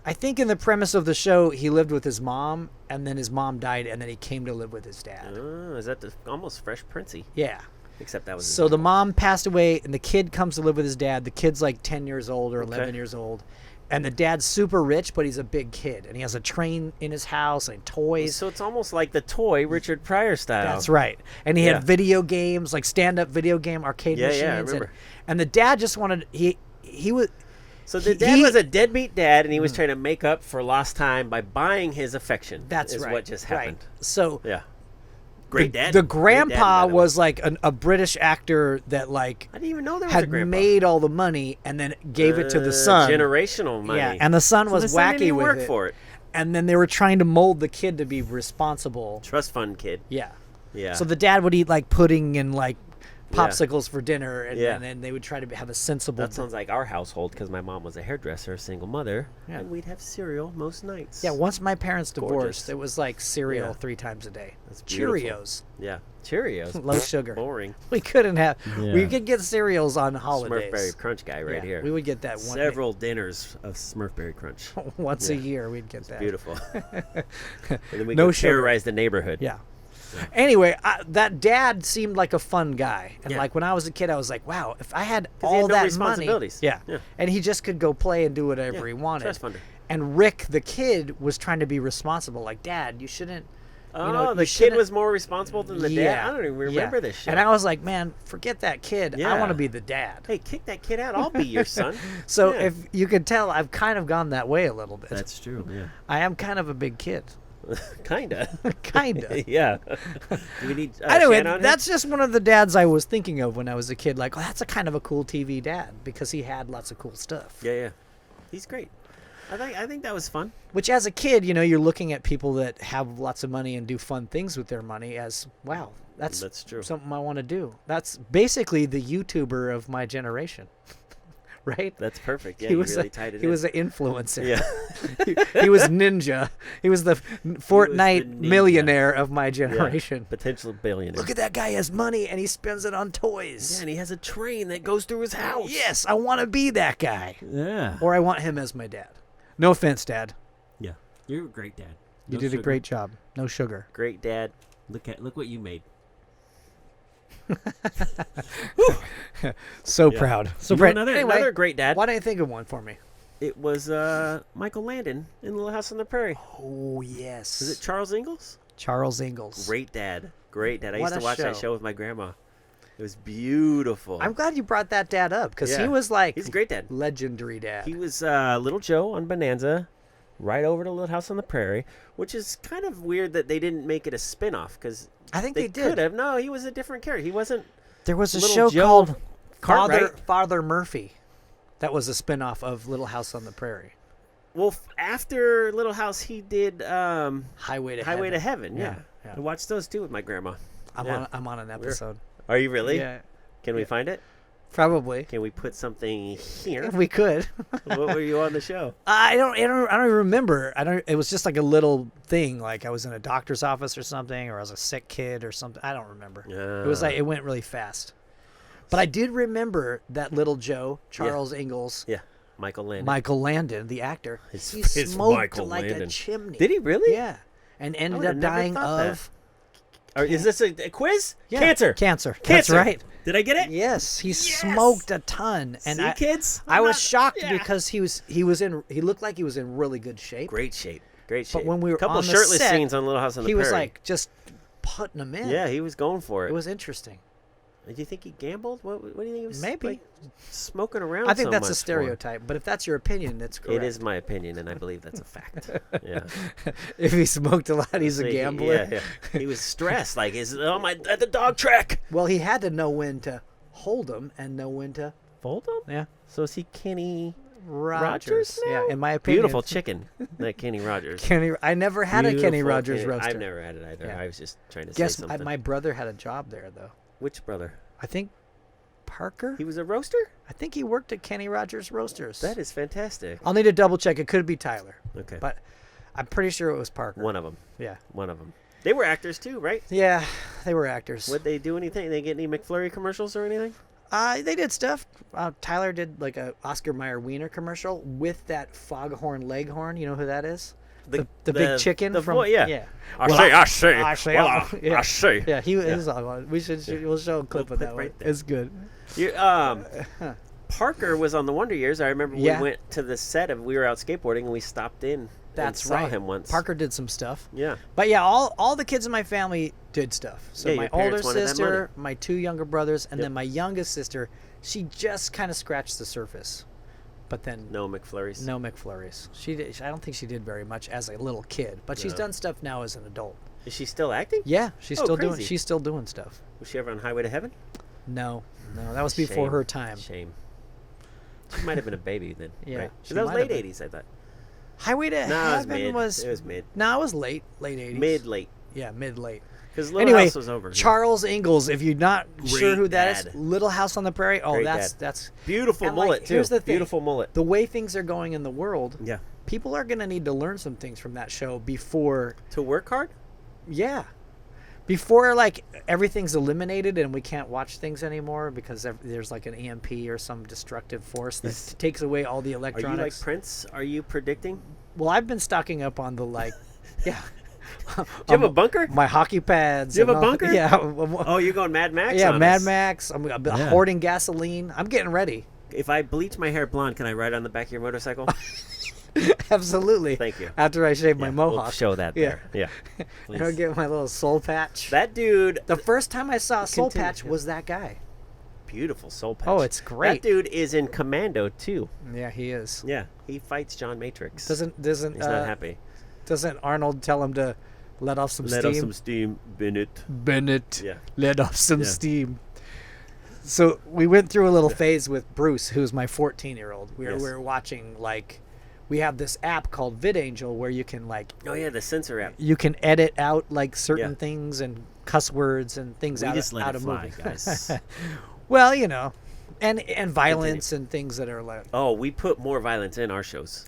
I think in the premise of the show, he lived with his mom, and then his mom died, and then he came to live with his dad. Oh, is that almost Fresh Princey? Yeah. Except that was. So the mom passed away, and the kid comes to live with his dad. The kid's like 10 years old or 11 Okay. years old. And the dad's super rich, but he's a big kid. And he has a train in his house and toys. So it's almost like the toy Richard Pryor style. That's right. And he Yeah. had video games, like stand-up video game arcade Yeah, machines. yeah, I remember. And the dad just wanted he was So the he- dad he- was a deadbeat dad, and he was trying to make up for lost time by buying his affection. that's is right. what just right. happened. So Yeah. Great dad. the Great dad, grandpa by the way. was like a British actor that like I didn't even know there was a had grandpa. made all the money and then gave it to the son. Generational money. Yeah, and the son So was the son didn't wacky even with work it. for it. And then they were trying to mold the kid to be responsible. Trust fund kid. Yeah. Yeah. So the dad would eat like pudding and like popsicles for dinner, and, Yeah. and then they would try to have a sensible. That sounds like our household because my mom was a hairdresser, a single mother, Yeah. and we'd have cereal most nights. Yeah, once my parents Gorgeous. divorced, it was like cereal Yeah. 3 times a day. That's beautiful. Cheerios. Yeah. Cheerios. Low sugar. Boring. We couldn't have. We Yeah. could get cereals on holidays. Smurfberry Crunch guy right Yeah, here. We would get that one Several dinners of Smurfberry Crunch. once a Yeah. year. We'd get that. Beautiful. And then we No go sugar. terrorize the neighborhood. Yeah. Anyway, that dad seemed like a fun guy, and Yeah. like when I was a kid, I was like, "Wow, if I had 'Cause he all had no that money, responsibilities. yeah. Yeah. and he just could go play and do whatever Yeah, he wanted." trust funder. And Rick, the kid, was trying to be responsible. Like, Dad, you shouldn't. Oh, you know, the you kid shouldn't- was more responsible than the dad? I don't even remember yeah. this shit. And I was like, man, forget that kid. I Yeah. want to be the dad. Hey, kick that kid out. I'll be your son. So Yeah. if you could tell, I've kind of gone that way a little bit. That's true. Yeah. I am kind of a big kid. Kinda. Kinda. Yeah. Do we need Anyway, Shan on here? that's just one of the dads I was thinking of when I was a kid. Like, oh, that's a kind of a cool TV dad because he had lots of cool stuff. Yeah, yeah. He's great. I think that was fun. Which, as a kid, you're looking at people that have lots of money and do fun things with their money as, wow, that's true. something I want to do. That's basically the YouTuber of my generation. right? That's perfect. Yeah, he you was really tied it he in. was an influencer. Yeah. He was ninja. He was the Fortnite ninja. millionaire of my Yeah. generation. Potential billionaire. Look at that guy has money and he spends it on toys. Yeah, and he has a train that goes through his house. Yes, I want to be that guy. Yeah. Or I want him as my dad. No offense, Dad. Yeah. You're a great dad. You No did a sugar. great job. No sugar. Great dad. Look what you made. So Yeah. proud. So You know proud. another- Anyway, Another great dad. why don't you think of one for me? It was Michael Landon in Little House on the Prairie. Oh, yes. Is it Charles Ingalls? Charles Ingalls. Great dad. Great dad. I What used to a watch that show. show with my grandma. It was beautiful. I'm glad you brought that dad up because he Yeah. was like He's a great dad. legendary dad. He was Little Joe on Bonanza, right over to Little House on the Prairie, which is kind of weird that they didn't make it a spin-off because I think they they did. could have. No, he was a different character. He wasn't. There was a Little show Joe called Cartwright. Father Murphy. That was a spin-off of Little House on the Prairie. Well, after Little House, he did Highway to Highway Heaven. to Heaven. Yeah. Yeah. I watched those too with my grandma. Yeah. I'm on an episode. Are you really? Yeah. Can we find it? Probably. Can we put something here? If we could. What were you on the show? I don't even remember. It was just like a little thing, like I was in a doctor's office or something, or I was a sick kid or something. I don't remember. It was like it went really fast. But I did remember that little Joe, Charles Ingalls, Yeah, Michael Landon. Michael Landon, the actor. His- He his smoked Michael like a Landon. chimney. Did he really? Yeah. And ended would've up never dying thought that. of Is this a quiz? yeah, Cancer. Cancer. That's Cancer. right. Did I get it? Yes, he Yes! smoked a ton. And See, kids? I I'm was not- shocked yeah. because he looked like he was in really good shape. Great shape. Great shape. But when we were couple on the shirtless set, scenes on Little House on the he Prairie. was like just putting them in. yeah, he was going for it. It was interesting. Do you think he gambled? What do you think he was Maybe. like, smoking around? I think so that's a much for? stereotype, but if that's your opinion, that's correct. It is my opinion, and I believe that's a fact. Yeah. If he smoked a lot, he's So a he- gambler. Yeah. He was stressed. Like, at the dog track? Well, he had to know when to hold them and know when to. Fold him? Yeah. So is he Kenny Rogers. now? Yeah, in my opinion. Beautiful chicken, that Kenny Rogers. I never had a Kenny Beautiful Rogers Kenny- roaster. I've never had it either. Yeah. I was just trying to Guess say something. my brother had a job there though. Which brother? I think Parker. He was a roaster? I think he worked at Kenny Rogers Roasters. That is fantastic. I'll need to double check. It could be Tyler, Okay. but I'm pretty sure it was Parker. One of them. Yeah. One of them. They were actors too, right? Yeah, they were actors. Would they do anything? They get any McFlurry commercials or anything? They did stuff. Tyler did like a Oscar Mayer Wiener commercial with that Foghorn Leghorn. You know who that is? The big chicken the from boy, yeah. yeah. I Well, say. yeah. I say. Yeah, he was on one. We'll show a clip of We'll put that one. right there. It's good. You, Parker was on the Wonder Years. I remember Yeah. we went to the set of. We were out skateboarding and we stopped in. That's and saw right. him once. Parker did some stuff. Yeah. But yeah, all the kids in my family did stuff. So Yeah, my your parents older wanted that sister, my two younger brothers, and Yep. then my youngest sister, she just kind of scratched the surface. But then No McFlurries. no McFlurries. I don't think she did very much as a little kid, but she's No. done stuff now as an adult. Is she still acting? Yeah, she's Oh, still doing. crazy. She's still doing stuff. Was she ever on Highway to Heaven? No, that was before Shame. her time. Shame. She might have been a baby then. Yeah, Right? she That was might have late been. '80s, I thought. Highway to No, it was Heaven mid. was. It was mid. No, it was late 80s. Mid late. Yeah, mid late. Because Little Anyway, House was over. Charles Ingalls. If you're not sure Great who that is, dad. Little House on the Prairie. Oh, Great that's dad. that's Beautiful and, like, mullet too. here's the thing. Beautiful mullet. the way things are going in the world. Yeah. People are gonna need to learn some things from that show before. To work hard. Yeah. Before like everything's eliminated and we can't watch things anymore because there's like an EMP or some destructive force that takes away all the Are electronics. you like Prince? Are you predicting? Well, I've been stocking up on the like, yeah. Do you have a bunker? My hockey pads. Do you have and a all- bunker? Yeah. Oh, you're going Mad Max? Yeah, on Mad us. Max. I'm Yeah. hoarding gasoline. I'm getting ready. If I bleach my hair blonde, can I ride on the back of your motorcycle? Absolutely. Thank you. After I shave my Yeah, mohawk. We'll show that Yeah. there. Yeah. And I'll get my little soul patch. That dude, The first time I saw a soul Continue, patch yeah. was that guy. beautiful soul patch. Oh, it's great. That dude is in Commando too. Yeah, he is. Yeah, he fights John Matrix. Doesn't He's not happy. Doesn't Arnold tell him to let off some Let steam? off some steam, Bennett. Bennett. Yeah. Let off some Yeah. steam. So we went through a little phase with Bruce, who's my 14-year-old. We Yes. were watching like, we have this app called VidAngel where you can like Oh yeah, the censor app. you can edit out like certain Yeah. things and cuss words and things We out just of, let out it of fly, movies. guys. Well, you know, And violence and things that are like Oh, we put more violence in our shows.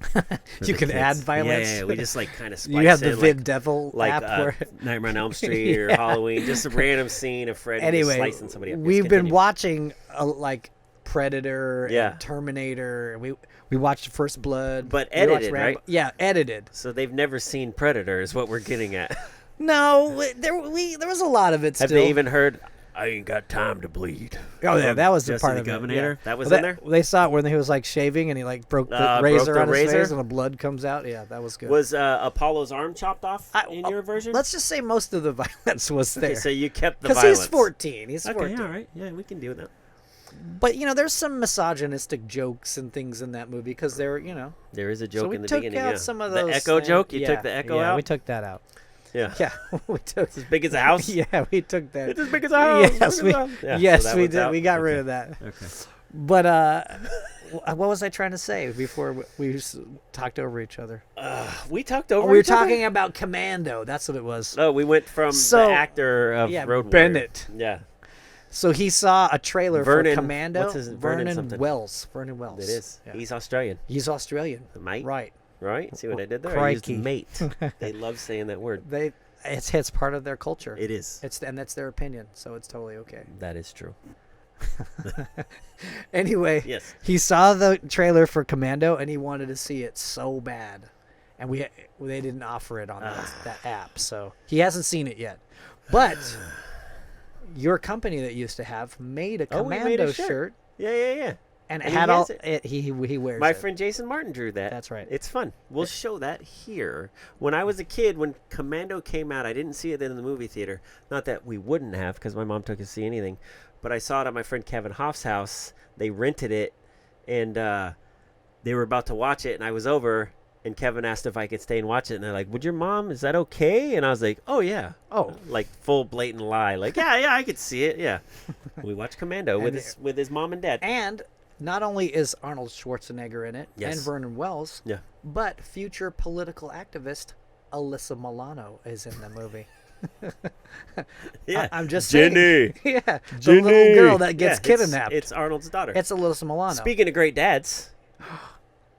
you can add violence. Yeah, we just like kind of spice You have the in, Vid Devil like app where Nightmare on Elm Street or Halloween, just a random scene of Freddy just anyway, slicing somebody up. Yes, we've been continue. watching like Predator Yeah. and Terminator. And we watched First Blood. But We watched edited, Rambo. right? Yeah, edited. So they've never seen Predator, is what we're getting at. No, there was a lot of it. Have still. they even heard? I ain't got time to bleed. Oh yeah, that was the Jesse part the of it. Governator? Yeah. That was Well, in there? They saw it when he was like shaving and he like broke the Broke razor the on his razor? face and the blood comes out. Yeah, that was good. Was Apollo's arm chopped off in your version? Let's just say most of the violence was there. Okay, so you kept the Because violence. he's 14. He's Okay, 14. all right. Yeah, we can deal with that. But, there's some misogynistic jokes and things in that movie because they're, There is a joke so we in the took beginning. out Yeah. some of The those echo things. joke? You Yeah, took the echo yeah, out? we took that out. Yeah. Yeah, we took. It's as big as a house? Yeah, we took that. It's as big as a house. Yes, we, Yeah, yes, so that we one's did. out. We got rid of that. Okay. But what was I trying to say before we just talked over each other? We talked over We were each other? talking about Commando. That's what it was. Oh, we went from So- the actor of yeah, Road Bennett. Warrior. Yeah. So he saw a trailer Vernon- for Commando. what's his- Vernon something. Wells. Vernon Wells. It is. Yeah. He's Australian. He's Australian. Mate. Right. Right? See what I did there? I used Crikey. mate. They love saying that word. It's part of their culture. It is. And that's their opinion, so it's totally okay. That is true. Anyway, Yes. he saw the trailer for Commando and he wanted to see it so bad, and they didn't offer it on that app, so he hasn't seen it yet. But your company that used to have made a Oh, we Commando made a shirt. Yeah. and it And he had all has it. it. He wears My it. friend Jason Martin drew that. That's right. It's fun. We'll show that here. When I was a kid, when Commando came out, I didn't see it in the movie theater. Not that we wouldn't have, because my mom took us to see anything. But I saw it at my friend Kevin Hoff's house. They rented it, and they were about to watch it, and I was over, and Kevin asked if I could stay and watch it, and they're like, "Would your mom? Is that okay?" And I was like, "Oh yeah." Oh. Like full blatant lie. Like, yeah, I could see it. Yeah. We watched Commando with his mom and dad. And not only is Arnold Schwarzenegger in it Yes. and Vernon Wells, Yeah. but future political activist Alyssa Milano is in the movie. Yeah. I'm just Jenny. saying. Yeah, the Jenny. little girl that gets Yeah, kidnapped. It's Arnold's daughter. It's Alyssa Milano. Speaking of great dads.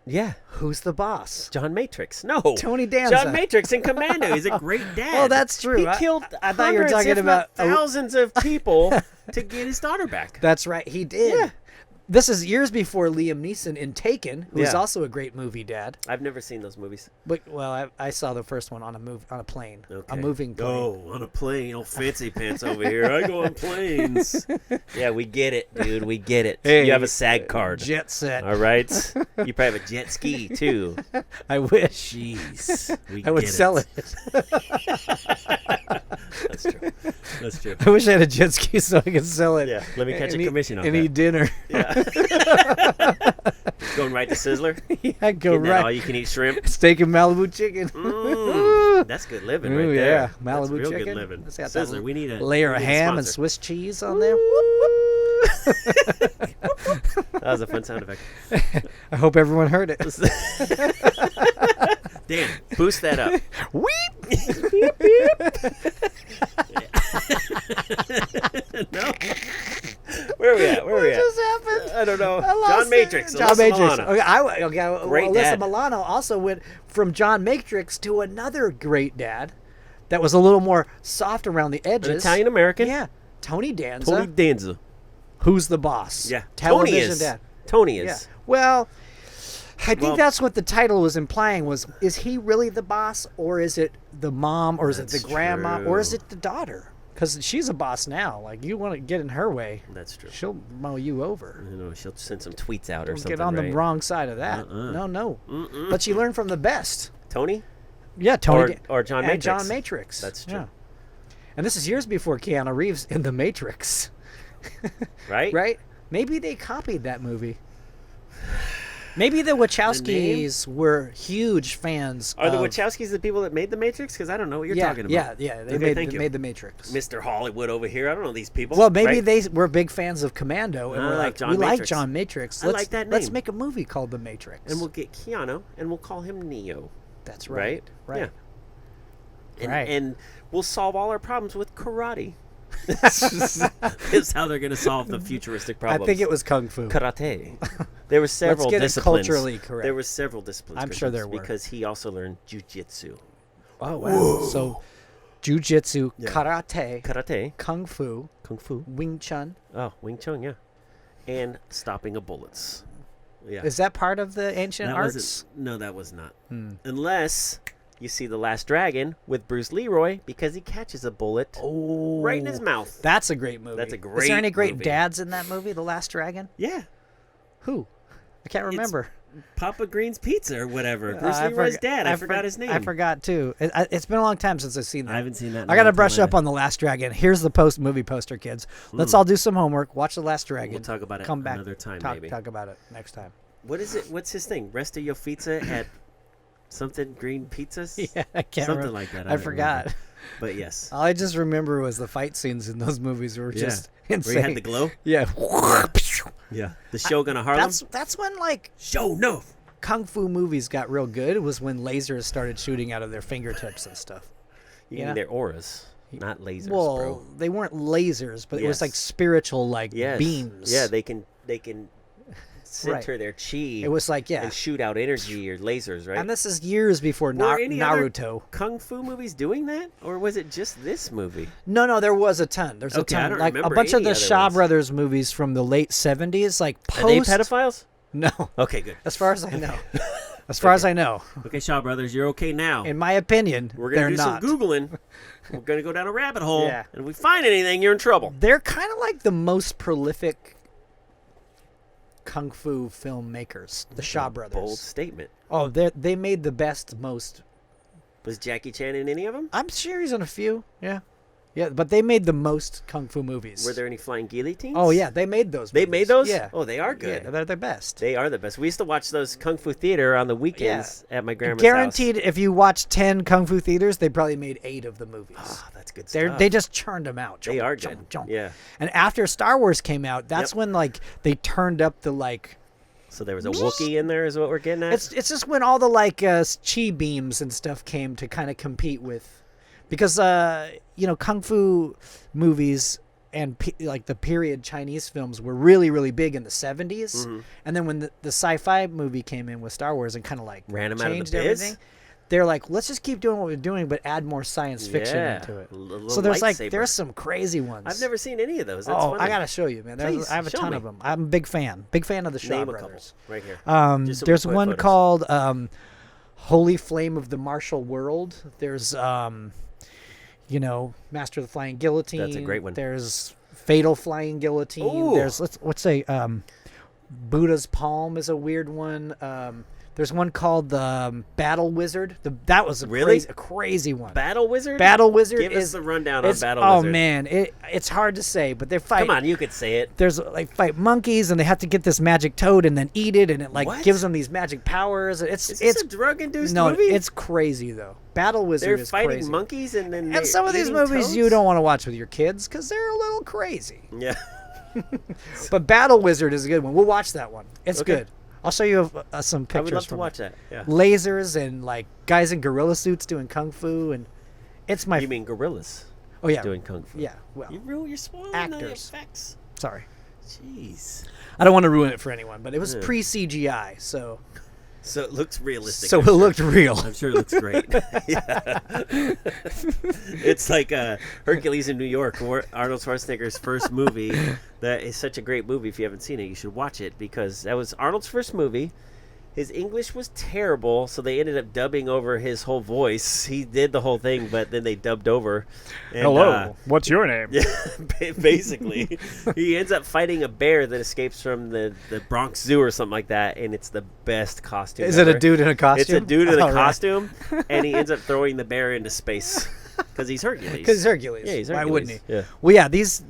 Yeah. Who's the boss? John Matrix. No. Tony Danza. John Matrix in Commando. He's a great dad. Oh, that's true. He killed I thought you were hundreds, talking if not about thousands of people to get his daughter back. That's right. He did. Yeah. This is years before Liam Neeson in Taken, who's Yeah. also a great movie dad. I've never seen those movies. But I saw the first one on a plane, Okay. a moving plane. Oh, on a plane. Oh, fancy pants over here. I go on planes. Yeah, we get it, dude. We get it. Hey, you have a SAG card. Jet set. All right. You probably have a jet ski, too. I wish. Jeez. I would sell it. That's true. That's true. I wish I had a jet ski so I could sell it. Yeah, let me catch a and eat- commission on and that. eat dinner. Yeah. Going right to Sizzler. Yeah, go Getting that right. all-you-can-eat shrimp. Steak and Malibu chicken. That's good living Ooh, right yeah, there. Malibu That's real chicken. good living. It's got that Sizzler, we need a layer of we need a ham and sponsor. Swiss cheese on there. That was a fun sound effect. I hope everyone heard it. Dan, boost that up. Weep. No. Where are we at? What just happened? I don't know. I lost John it. Matrix. John Alyssa Matrix. Milano. Great Alyssa dad. Milano also went from John Matrix to another great dad that was a little more soft around the edges. An Italian American. Yeah. Tony Danza. Tony Danza. Who's the boss? Yeah. Television Tony is. dad. Tony is. Yeah. Well, I think Well- that's what the title was implying was, is he really the boss, or is it the mom, or is it the That's grandma, or is true. it the daughter? Because she's a boss now. Like, you want to get in her way, That's true. she'll mow you over. You know, she'll send some tweets out or Don't something. get on right? the wrong side of that. No. Mm-mm. But she learned from the best. Tony? Yeah, Tony. Or John and Matrix. John Matrix. That's true. Yeah. And this is years before Keanu Reeves in The Matrix. Right? Right? Maybe they copied that movie. Maybe the Wachowskis were huge fans. Are the of- Wachowskis the people that made The Matrix? Because I don't know what you're talking about. Yeah. They Okay, thank you. made The Matrix. Mr. Hollywood over here. I don't know these people. Well, maybe right? they were big fans of Commando, and we're like, John we like Matrix. John Matrix. I like that Let's name. make a movie called The Matrix. And we'll get Keanu, and we'll call him Neo. That's right. Right? Right. Yeah. And, Right. and we'll solve all our problems with karate. It's how they're going to solve the futuristic I problems. think it was kung fu. Karate. There were several get it disciplines. culturally correct. There were several disciplines. I'm sure there were. Because he also learned jujitsu. Oh wow! So, jujitsu, Yeah. karate, kung fu, Wing Chun. Oh, Wing Chun, yeah. And stopping of bullets. Yeah. Is that part of the ancient that arts? wasn't- No, that was not. Unless you see The Last Dragon with Bruce Leroy because he catches a bullet right in his mouth. That's a great movie. That's a Is great there any great movie. dads in that movie, The Last Dragon? Yeah. Who? I can't remember. Papa Green's Pizza or whatever. Bruce I Leroy's forgot- dad. I forgot his name. I forgot too. It's been a long time since I've seen that. I haven't seen that. in I a got to long brush time up either. on The Last Dragon. Here's the movie poster, kids. Let's all do some homework. Watch The Last Dragon. We'll talk about it Come back another time, talk, maybe. Talk about it next time. What is it? What's his thing? Rest of your pizza at something green pizzas? Yeah, I can't Something remember. like that. I don't forgot. remember. But yes. All I just remember was the fight scenes in those movies were just insane. Where you had the glow? Yeah. Yeah. The Shogun of Harlem? That's when like Show no. kung fu movies got real good. Was when lasers started shooting out of their fingertips and stuff. You Yeah. mean their auras, not lasers, Well, bro. they weren't lasers, but it was Yes. like spiritual, like Yes. beams. Yeah, they can center their chi. It was like and shoot out energy or lasers, right? and this is years before Were any other Naruto. kung fu movies doing that, or was it just this movie? No, there was a ton. There's Okay, a I ton. don't Like a remember bunch of any the other Shaw ones. Brothers movies from the late '70s, like post. Are they pedophiles? No, Okay, good. as far as I know. As far as I know, Okay, Shaw Brothers, you're okay now. in my opinion, We're gonna they're do not. some googling. We're gonna go down a rabbit hole, Yeah. and if we find anything, you're in trouble. They're kind of like the most prolific kung fu filmmakers, the Shaw Brothers. Bold statement. Oh, they made the best, most. Was Jackie Chan in any of them? I'm sure he's in a few. Yeah, but they made the most kung fu movies. Were there any flying guillotines? Oh yeah, they made those. They movies. made those? Yeah. Oh, they are good. Yeah, they're the best. They are the best. We used to watch those kung fu theater on the weekends at my grandma's Guaranteed, house. if you watch 10 kung fu theaters, they probably made 8 of the movies. Ah, that's good They stuff. they just churned them out. They Chunk, are chunk, good. chunk. Yeah. And after Star Wars came out, that's Yep. when like they turned up the like. So there was a Wookiee in there, is what we're getting at. It's just when all the like chi beams and stuff came to kind of compete with, because kung fu movies and like the period Chinese films were really really big in the 70s, Mm-hmm. and then when the sci-fi movie came in with Star Wars and kind of like Ran 'em out of the changed biz? everything. They're like, let's just keep doing what we're doing, but add more science fiction Yeah. into it. Little So there's lightsaber. there's some crazy ones. I've never seen any of those. That's Oh, funny. I gotta show you, man. Please, I have a show ton me. of them. I'm a big fan of the Shaw Name a Brothers. couple right here. Just so we There's can put one photos. called Holy Flame of the Martial World. There's Master of the Flying Guillotine. That's a great one. There's Fatal Flying Guillotine. Ooh. There's let's say Buddha's Palm is a weird one. There's one called the Battle Wizard. That was a Really? crazy one. Battle Wizard? Battle Wizard Give us is the rundown on it's, Battle oh Wizard. man, it's hard to say, but they fight. Come on, you could say it. There's like fight monkeys, and they have to get this magic toad and then eat it, and it like What? gives them these magic powers. It's Is this a drug-induced no, movie? it's crazy though. Battle Wizard They're is fighting crazy. monkeys and then And some of these movies you don't want to watch with your kids because they're a little crazy. Yeah. But Battle Wizard is a good one. We'll watch that one. It's Okay. good. I'll show you some pictures. I would love to from watch it. that. Yeah. Lasers and like guys in gorilla suits doing kung fu, and it's my. You mean gorillas oh yeah, doing kung fu? yeah. Well, You're spoiling Actors. the effects. sorry. Jeez. I don't want to ruin it for anyone, but it was Yeah. pre CGI, so So it looks realistic. it looked real. I'm sure it looks great. It's like Hercules in New York, Arnold Schwarzenegger's first movie. That is such a great movie. If you haven't seen it, you should watch it because that was Arnold's first movie. His English was terrible, so they ended up dubbing over his whole voice. He did the whole thing, but then they dubbed over. And, what's your name? yeah, basically. He ends up fighting a bear that escapes from the Bronx Zoo or something like that, and it's the best costume Is it ever. a dude in a costume? It's a dude in a All right. costume, and he ends up throwing the bear into space because he's Hercules. Because he's Hercules. Yeah, he's Hercules. Why wouldn't he? Yeah. Well, yeah, these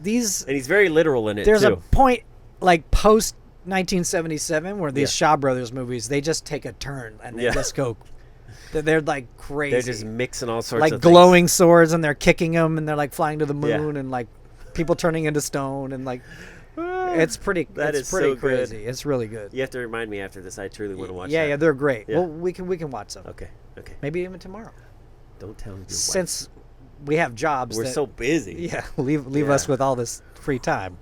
And he's very literal in it, there's too. a point like post 1977 where these Yeah. Shaw Brothers movies they just take a turn and they Yeah. just go. They're like crazy. They're just mixing all sorts like of glowing swords and they're kicking them and they're like flying to the Yeah. moon and like people turning into stone and like it's pretty. That it's is pretty so good. crazy. It's really good. You have to remind me after this. I truly want to watch yeah, that. yeah, they're great. Yeah. Well, we can watch them. Okay. Maybe even tomorrow. Don't tell your wife. Since we have jobs. We're that, so busy. Yeah, leave us with all this free time.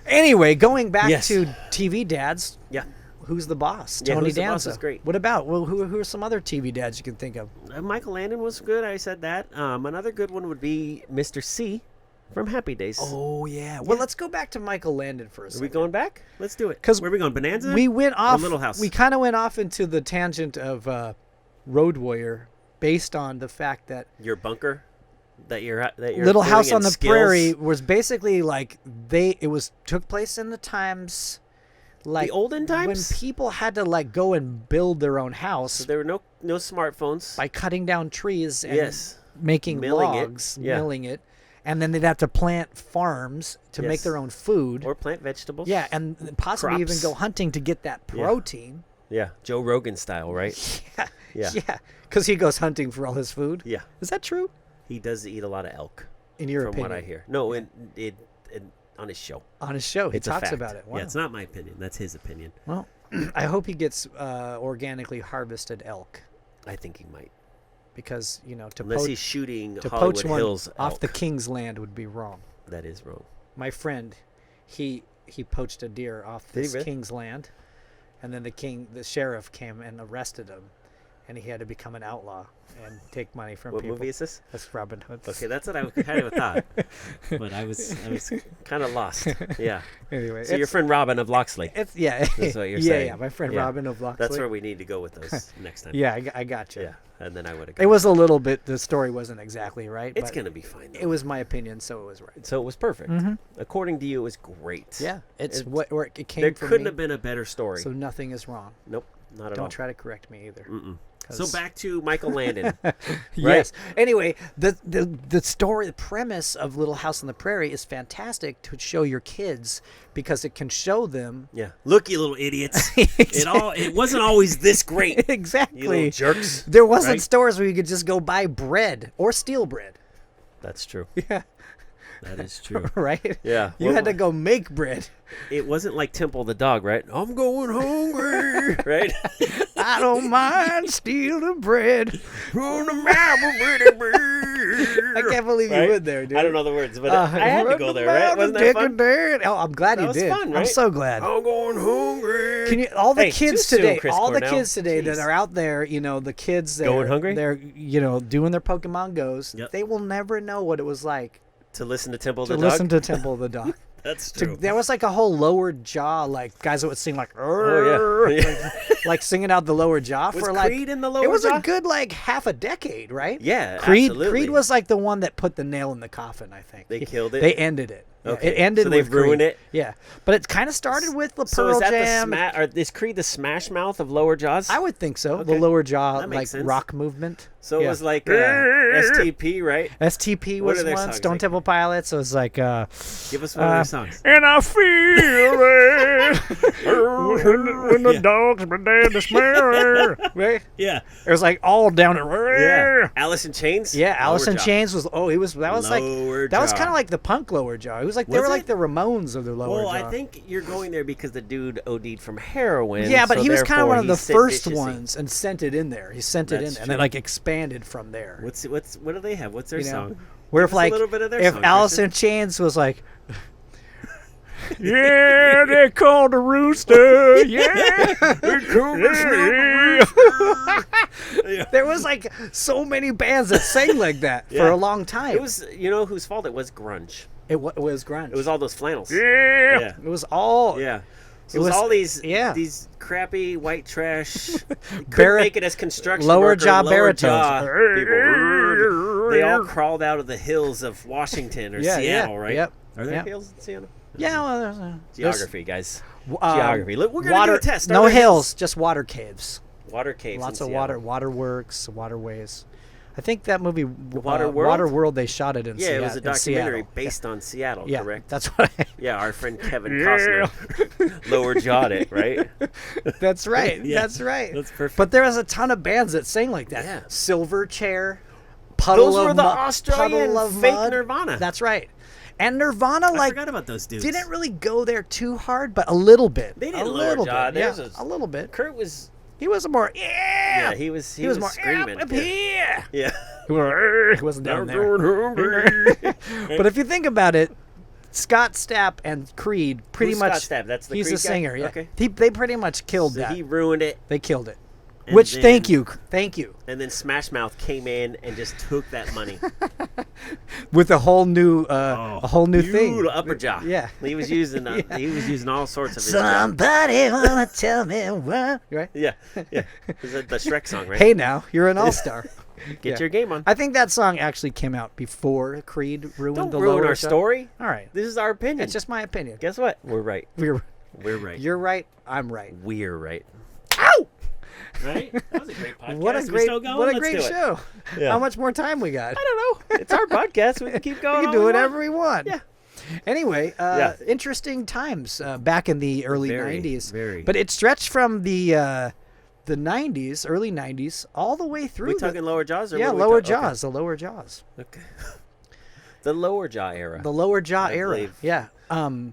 Anyway, going back to TV dads. Yeah. Who's the boss? Yeah, Tony Who's the Danza. Boss is great. What about? Well, who are some other TV dads you can think of? Michael Landon was good. I said that. Another good one would be Mr. C from Happy Days. Oh yeah. Well, let's go back to Michael Landon for a Are second. we going back? Let's do it. 'Cause Where are we going? Bonanza? We went off. Little House? We kind of went off into the tangent of Road Warrior, based on the fact that Your bunker that you're Little doing House in on the skills. Prairie was basically like took place in the times. Like The olden times? when people had to like go and build their own house So there were no smartphones. by cutting down trees and Yes. making Milling it. logs, Yeah. milling it, and then they'd have to plant farms to make Yes. their own food. Or plant vegetables. Yeah, and possibly even Crops. go hunting to get that protein. Yeah. Joe Rogan style, right? Yeah, Yeah. yeah, because he goes hunting for all his food. Yeah. Is that true? He does eat a lot of elk, In your from opinion? what I hear. No, on his show. On his show, he It's a talks fact. about it. Wow. Yeah, it's not my opinion. That's his opinion. Well, I hope he gets organically harvested elk, I think he might. because to Unless poach he's shooting to Hollywood poach one Hills off the elk. king's land would be wrong. That is wrong. My friend, he poached a deer off Did he this really? king's land, and then the sheriff came and arrested him, and he had to become an outlaw and take money from What people. movie is this? That's Robin Hood. Okay, that's what I kind of thought. But I was Kind of lost. Yeah. Anyway, So your friend Robin of Loxley. it's yeah, That's what you're yeah, saying. yeah. My friend Yeah. Robin of Loxley. That's where we need to go with those next time. Yeah, I got you. Yeah. And then I would have It was a little bit. The story wasn't exactly right. It's but going to be fine. Though. It was my opinion, so it was right. So it was perfect. Mhm. According to you, it was great. Yeah, it's It's- where it came There from. couldn't me, have been a better story. So nothing is wrong. Nope. Not at Don't all. try to correct me either. Mm-mm. 'cause- So back to Michael Landon. Yes. Anyway, the story, the premise of Little House on the Prairie is fantastic to show your kids, because it can show them Yeah. look, you little idiots. It wasn't always this great. exactly. You little jerks. There wasn't right? stores where you could just go buy bread or steal bread. That's true. Yeah. That is true. Right. Yeah. You Well, had to go make bread. It wasn't like Temple the dog, right? I'm going hungry, right? I don't mind stealing bread. I can't believe you Right? went there, dude. I don't know the words, but I had to go there, right? Wasn't that fun? Oh, I'm glad That you was did. fun, I'm right? so glad. I'm going hungry. Can you all the Hey, kids too soon, today, Chris all the Cornell. kids today that Jeez. are out there, the kids that Going hungry? they're doing their Pokemon Goes, Yep. they will never know what it was like To listen to Temple to the listen dog? to Temple of the Dog. That's There was like a whole lower jaw, like guys that would sing like, Oh, yeah. like singing out the lower jaw Was for like Creed in the lower it was jaw? a good like half a decade, right? Yeah, Creed absolutely. was like the one that put the nail in the coffin, I think. They killed it? They ended it. Yeah, Okay, it ended so they've with ruined Creed. it? Yeah. But it kind of started with the So Pearl is that Jam. is Creed the Smash Mouth of lower jaws? I would think so. The Okay. lower jaw That makes like sense. rock movement. So Yeah. it was like STP, right? STP What was are their one. songs Stone like? Temple Pilots. It was like Give us one of their songs. and I feel it when the dogs began to smell. Right? Yeah. It was like all down it. Yeah. Alice in Chains? Yeah, Alice Lower in jaw. Chains was. Oh, he was. That was Lower like. That was jaw. kind of like the punk lower jaw. It was like they Was were like it? the Ramones of the lower Well, jaw. I think you're going there because the dude OD'd from heroin. Yeah, but so he was kind of therefore one of the he's Sid first Viciousy. ones and sent it in there. He sent it That's in and then true. like expanded from there. What do they have? What's their You know, song? Where Give if us a like little bit of their if song, Alice Christian. in Chains was like, yeah, they called the rooster, yeah, there was like so many bands that sang like that for Yeah. a long time. It was, whose fault it was? Grunge. it was grunge. It was all those flannels. yeah. Yeah. It was all Yeah. It So it was was- all yeah. these crappy white trash. Couldn't Bari- make it as construction lower worker, jaw lower baritones. jaw people. They all crawled out of the hills of Washington or Yeah, Seattle, yeah, right? yep, Are there yep. hills in Seattle? Yeah, well, there's Geography, guys. um, Geography. Look, we're gonna water, do a test. Are No there hills, just water caves. Water caves. Lots in of Seattle. waterworks, waterways. I think that movie Water World? Water World, they shot it in Yeah, Seattle. it was a in documentary Seattle. based on Seattle, Yeah, correct? that's what Yeah, our friend Kevin Costner lower jawed it, right? That's right. Yeah. That's right. That's perfect. But there was a ton of bands that sang like that. Yeah. Silverchair, Puddle Those of were the Mu- Australian Puddle of fake Mud. Nirvana. That's right. And Nirvana I like forgot about those dudes. didn't really go there too hard, but a little bit. They didn't a lower little jaw. bit. Yeah, There's a little bit. Kurt was He was more yeah, he was he was more screaming. up Yeah. here. Yeah. He wasn't down there. But if you think about it, Scott Stapp and Creed pretty Who's much. Scott Stapp? That's the he's Creed a guy? singer. Yeah, Okay. they pretty much killed So that. he ruined it. They killed it. And Which then- thank you. And then Smash Mouth came in and just took that money. With a whole new thing. Beautiful upper jaw. Yeah. He was using he was using all sorts of his jaw. Somebody wanna tell me what? Right? Yeah. Yeah. Is that the Shrek song, right? Hey now, you're an all-star. Get Yeah. your game on. I think that song actually came out before Creed ruined Don't the ruin lower our jaw. story. All right. This is our opinion. It's just my opinion. Guess what? We're right. We're right. You're right, I'm right. We're right. Ow! Right? That was a great podcast. What a We great still going? what a Let's great do it. show. Yeah. How much more time we got? I don't know. It's our podcast. We can keep going. We can all do we whatever want. we want. Yeah. Anyway, Yeah. interesting times back in the early Very, 90s. very. But it stretched from the 90s, early 90s, all the way through. We talking lower jaws? Or yeah, what are we lower talking- jaws, the lower jaws. Okay. The lower jaw era. The lower jaw I era. believe. Yeah.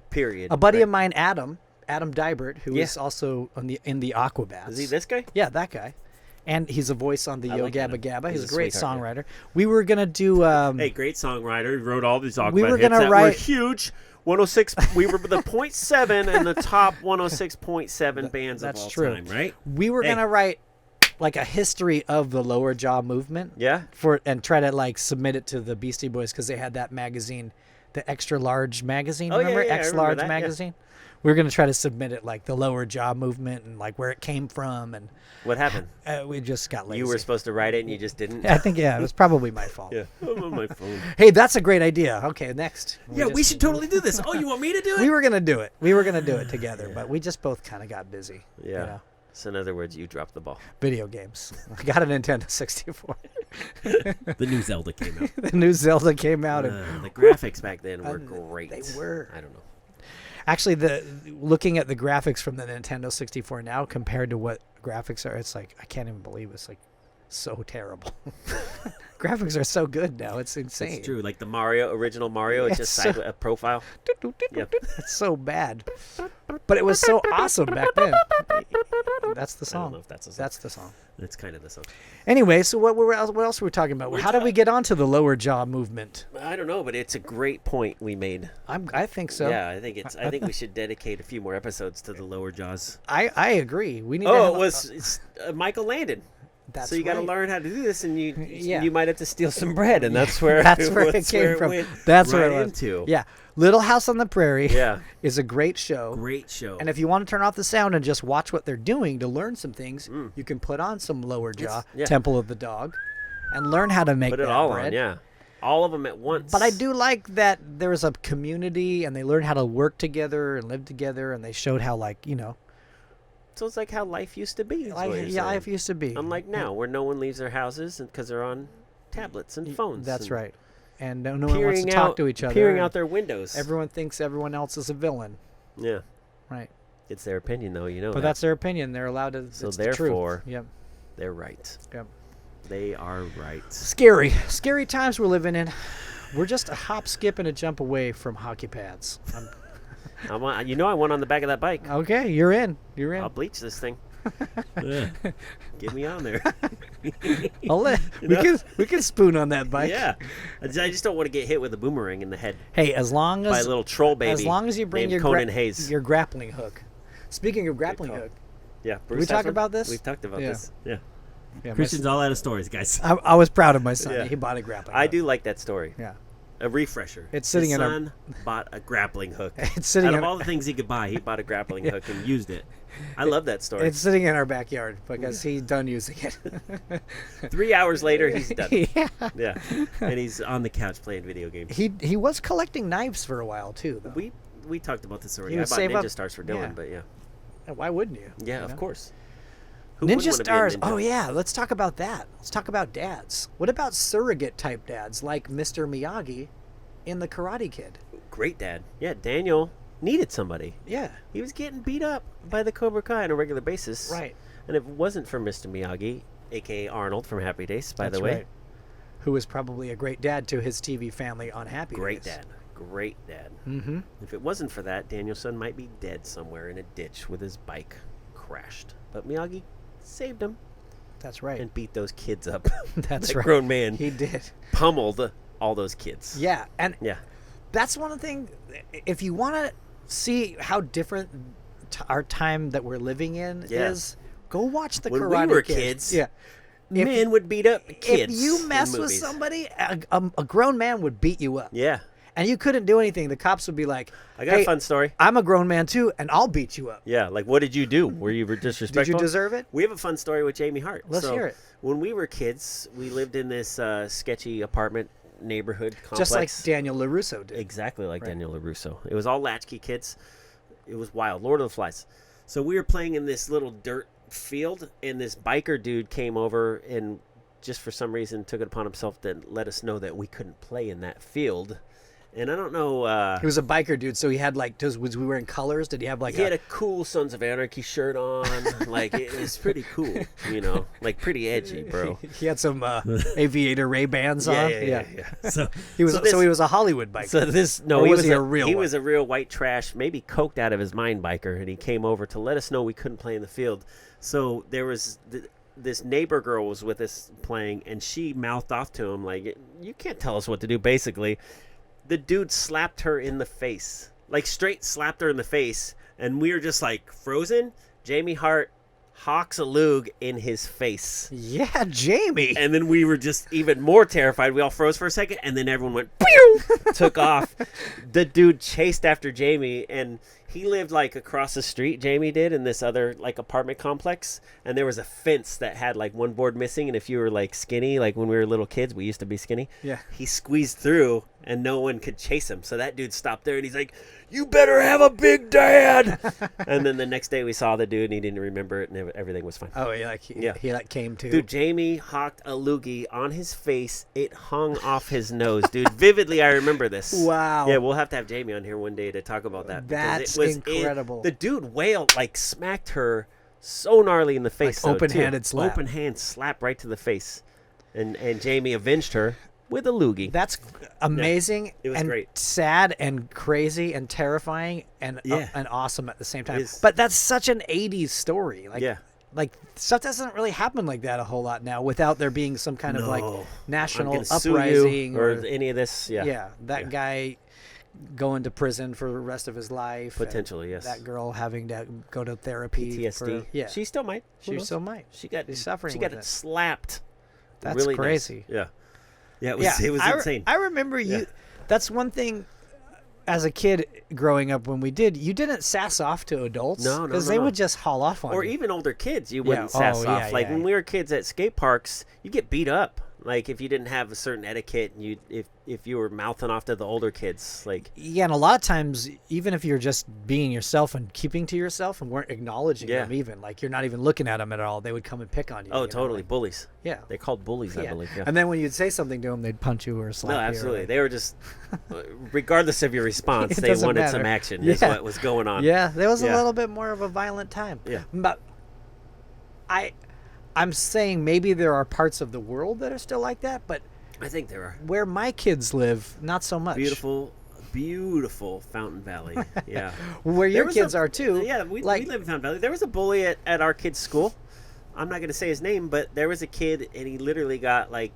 Period. A buddy right? of mine, Adam Dybert, who Yeah. is also in the Aquabats. Is he this guy? Yeah, that guy. And he's a voice on the I Yo like Gabba Adam. Gabba. He's He's a a great sweetheart, yeah. songwriter. We were gonna do. Hey, great songwriter. He wrote all these Aquabat We were hits gonna that were write- huge. 106. We were the 0.7 and the top 106.7 bands That's of all true. time. Right? We were Hey. gonna write like a history of the lower jaw movement. Yeah. And try to like submit it to the Beastie Boys because they had that magazine, the extra large magazine. Oh, yeah, remember yeah, I X remember large that, yeah. magazine? We were gonna try to submit it like the lower jaw movement and like where it came from, and What happened? we just got lazy. You were supposed to write it and you just didn't. I think it was probably my fault. Yeah. I'm on my phone. Hey, that's a great idea. Okay, next. Yeah, we should totally do this. Oh, you want me to do it? We were gonna do it. We were gonna do it together, but we just both kind of got busy. Yeah. You know? So in other words, you dropped the ball. Video games. I got a Nintendo 64. The new Zelda came out. The new Zelda came out, and The graphics back then were great. they were. I don't know. actually, looking at the graphics from the Nintendo 64 now compared to what graphics are, it's like I can't even believe it's like so terrible. Graphics are so good now; it's insane. It's true. Like the original Mario, it's just It's side a profile. Yep. It's so bad, but it was so awesome back then. That's the I don't song. know if that's a song. That's the song. That's kind of the song. Anyway, so what else were we talking about? How did we get onto the lower jaw movement? I don't know, but it's a great point we made. I think so. Yeah, I think we should dedicate a few more episodes to the lower jaws. I agree. We need. to Oh, have it was it's, Michael Landon. That's So you got to right. learn how to do this, and Yeah. you might have to steal some bread, and that's where That's where it came from. went That's where right it was. into. Yeah, Little House on the Prairie. Yeah. is a great show. Great show. And if you want to turn off the sound and just watch what they're doing to learn some things, you can put on some lower jaw, yeah. Temple of the Dog, and learn how to make Put it that all bread. on, yeah, all of them at once. But I do like that there was a community and they learned how to work together and live together, and they showed how, like, So it's like how life used to be. is what you're saying. life used to be. Unlike now, where no one leaves their houses because they're on tablets and phones. That's and right. And no one wants to peering talk out- to each other. Peering and out their windows. Everyone thinks everyone else is a villain. Yeah, Right. it's their opinion, though. You know. But that. that's their opinion. They're allowed to. So it's the truth. therefore- Yep. They're right. Yep. They are right. Scary times we're living in. We're just a hop, skip, and a jump away from hockey pads. I went on the back of that bike. Okay, you're in. You're in. I'll bleach this thing. Yeah. Get me on there. We can spoon on that bike. Yeah, I just don't want to get hit with a boomerang in the head Hey, as long by a as little troll baby. as long as you bring named your Conan Hayes. your grappling hook. Speaking of grappling call. hook, Yeah, Bruce we has talk one? about this? We've talked about Yeah. this. Yeah, yeah, my Christian's all out of stories, guys. I was proud of my son. Yeah. He bought a grappling I hook. do like that story. Yeah. A refresher. It's sitting His in our- son bought a grappling hook. It's sitting Out in of all the things he could buy, he bought a grappling hook and used it. I love that story. it's sitting in our backyard because he's done using it. 3 hours later, he's done. yeah. Yeah, and he's on the couch playing video games. He was collecting knives for a while too, though. We talked about this already. He I would bought save Ninja up- Stars for Dylan, yeah. but yeah. Why wouldn't you? Yeah, You of know? course. Who wouldn't Ninja wanna be a Stars. ninja? Oh yeah, let's talk about that. Let's talk about dads. What about surrogate type dads like Mr. Miyagi in the Karate Kid? Great dad. Yeah, Daniel needed somebody. Yeah. He was getting beat up by the Cobra Kai on a regular basis. Right. And if it wasn't for Mr. Miyagi, a.k.a. Arnold from Happy Days, by That's the way. right. Who was probably a great dad to his TV family on Happy Great Days. dad. Great dad. Mm-hmm. If it wasn't for that, Danielson might be dead somewhere in a ditch with his bike crashed. But Miyagi saved him. That's right. and beat those kids up. That's that right. grown man He did. pummeled all those kids. Yeah, and Yeah. that's one of the things. If you want to see how different our time that we're living in is, go watch the When Karate we were Kid. kids, Yeah. men would beat up kids. If you in mess with movies. somebody, a grown man would beat you up. Yeah. And you couldn't do anything. The cops would be like, I got hey, a fun story. I'm a grown man too, and I'll beat you up. Yeah, like what did you do? Were you disrespectful? Did you deserve it? We have a fun story with Jamie Hart. Let's hear it. When we were kids, we lived in this sketchy apartment neighborhood complex. Just like Daniel LaRusso did. Exactly like Daniel LaRusso. It was all latchkey kids. It was wild. Lord of the Flies. So we were playing in this little dirt field, and this biker dude came over and just for some reason took it upon himself to let us know that we couldn't play in that field. And I don't know. He was a biker dude, so he had like, was we wearing colors? Did he have like he had a cool Sons of Anarchy shirt on. Like, it was pretty cool, you know, like pretty edgy, bro. He had some aviator Ray Bans on. Yeah. So He was So he was a Hollywood biker. So this Or he was was he a real he one? was a real white trash, maybe coked out of his mind biker, and he came over to let us know we couldn't play in the field. So there was this neighbor girl was with us playing, and she mouthed off to him like, "You can't tell us what to do." Basically, the dude slapped her in the face, like straight slapped her in the face, and we were just like frozen. Jamie Hart hawks a lug in his face. Yeah, Jamie. And then we were just even more terrified. We all froze for a second, and then everyone went, pew, took off. The dude chased after Jamie, and he lived like across the street, Jamie did, in this other like apartment complex. And there was a fence that had like one board missing. And if you were like skinny, like when we were little kids, we used to be skinny. Yeah. He squeezed through, and no one could chase him. So that dude stopped there, and he's like, "You better have a big dad." And then the next day we saw the dude, and he didn't remember it, and everything was fine. Oh, yeah, he like came to. Dude, Jamie hawked a loogie on his face. It hung off his nose, dude. Vividly, I remember this. Wow. Yeah, we'll have to have Jamie on here one day to talk about that. because That's incredible. the dude wailed, like smacked her so gnarly in the face. Like though, open-handed too. slap. Open hand slap right to the face. And Jamie avenged her with a loogie. That's amazing. it was and great. sad and crazy and terrifying and Yeah. and awesome at the same time. is. But that's such an 80s story. Like, Yeah. like stuff doesn't really happen like that a whole lot now without there being some kind of like No. I'm national gonna sue uprising you or any of this. Yeah. that guy going to prison for the rest of his life. and Potentially, yes. That girl having to go to therapy. PTSD. Yeah. She still might. Who She knows? still might. She got She's suffering She got with it it. slapped. That's really nice. crazy. Yeah. Yeah, it was insane. I remember you. Yeah. That's one thing. As a kid growing up, when we did, you didn't sass off to adults. No, because no, they no. would just haul off on Or you. even older kids, you Yeah. wouldn't sass Oh, off. yeah, Like yeah. when we were kids at skate parks, you get beat up. Like if you didn't have a certain etiquette, and if you were mouthing off to the older kids, like Yeah, and a lot of times, even if you're just being yourself and keeping to yourself and weren't acknowledging Yeah. them, even like you're not even looking at them at all, they would come and pick on you. oh, you know, totally like- bullies. yeah. They called bullies, I Yeah. believe. Yeah. And then when you'd say something to them, they'd punch you or slap No, you. or, absolutely. like- They were just, regardless of your response, It they doesn't wanted matter. some action. Is Yeah. what was going on. Yeah, there was a Yeah. little bit more of a violent time. Yeah. But I'm saying maybe there are parts of the world that are still like that, but I think there are where my kids live, not so much. beautiful Fountain Valley. Yeah. Where There your was kids a- are too. Yeah, we like live in Fountain Valley. There was a bully at our kid's school. I'm not going to say his name, but there was a kid, and he literally got like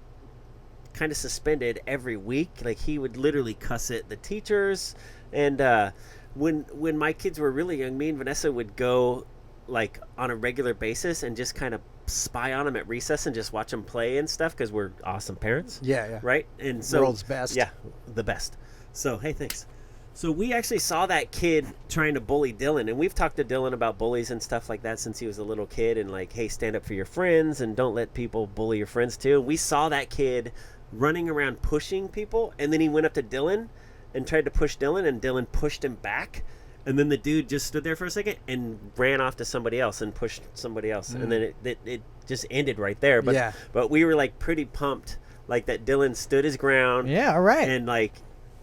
kind of suspended every week. Like he would literally cuss at the teachers. And when my kids were really young, me and Vanessa would go like on a regular basis and just kind of spy on them at recess and just watch them play and stuff because we're awesome parents. yeah. Right? And so World's best. Yeah, the best. So, hey, thanks. So we actually saw that kid trying to bully Dylan, and we've talked to Dylan about bullies and stuff like that since he was a little kid, and like, hey, stand up for your friends and don't let people bully your friends too. We saw that kid running around pushing people, and then he went up to Dylan and tried to push Dylan, and Dylan pushed him back. And then the dude just stood there for a second and ran off to somebody else and pushed somebody else. And then it just ended right there. But Yeah. but we were like pretty pumped, like that Dylan stood his ground Yeah, all right. and like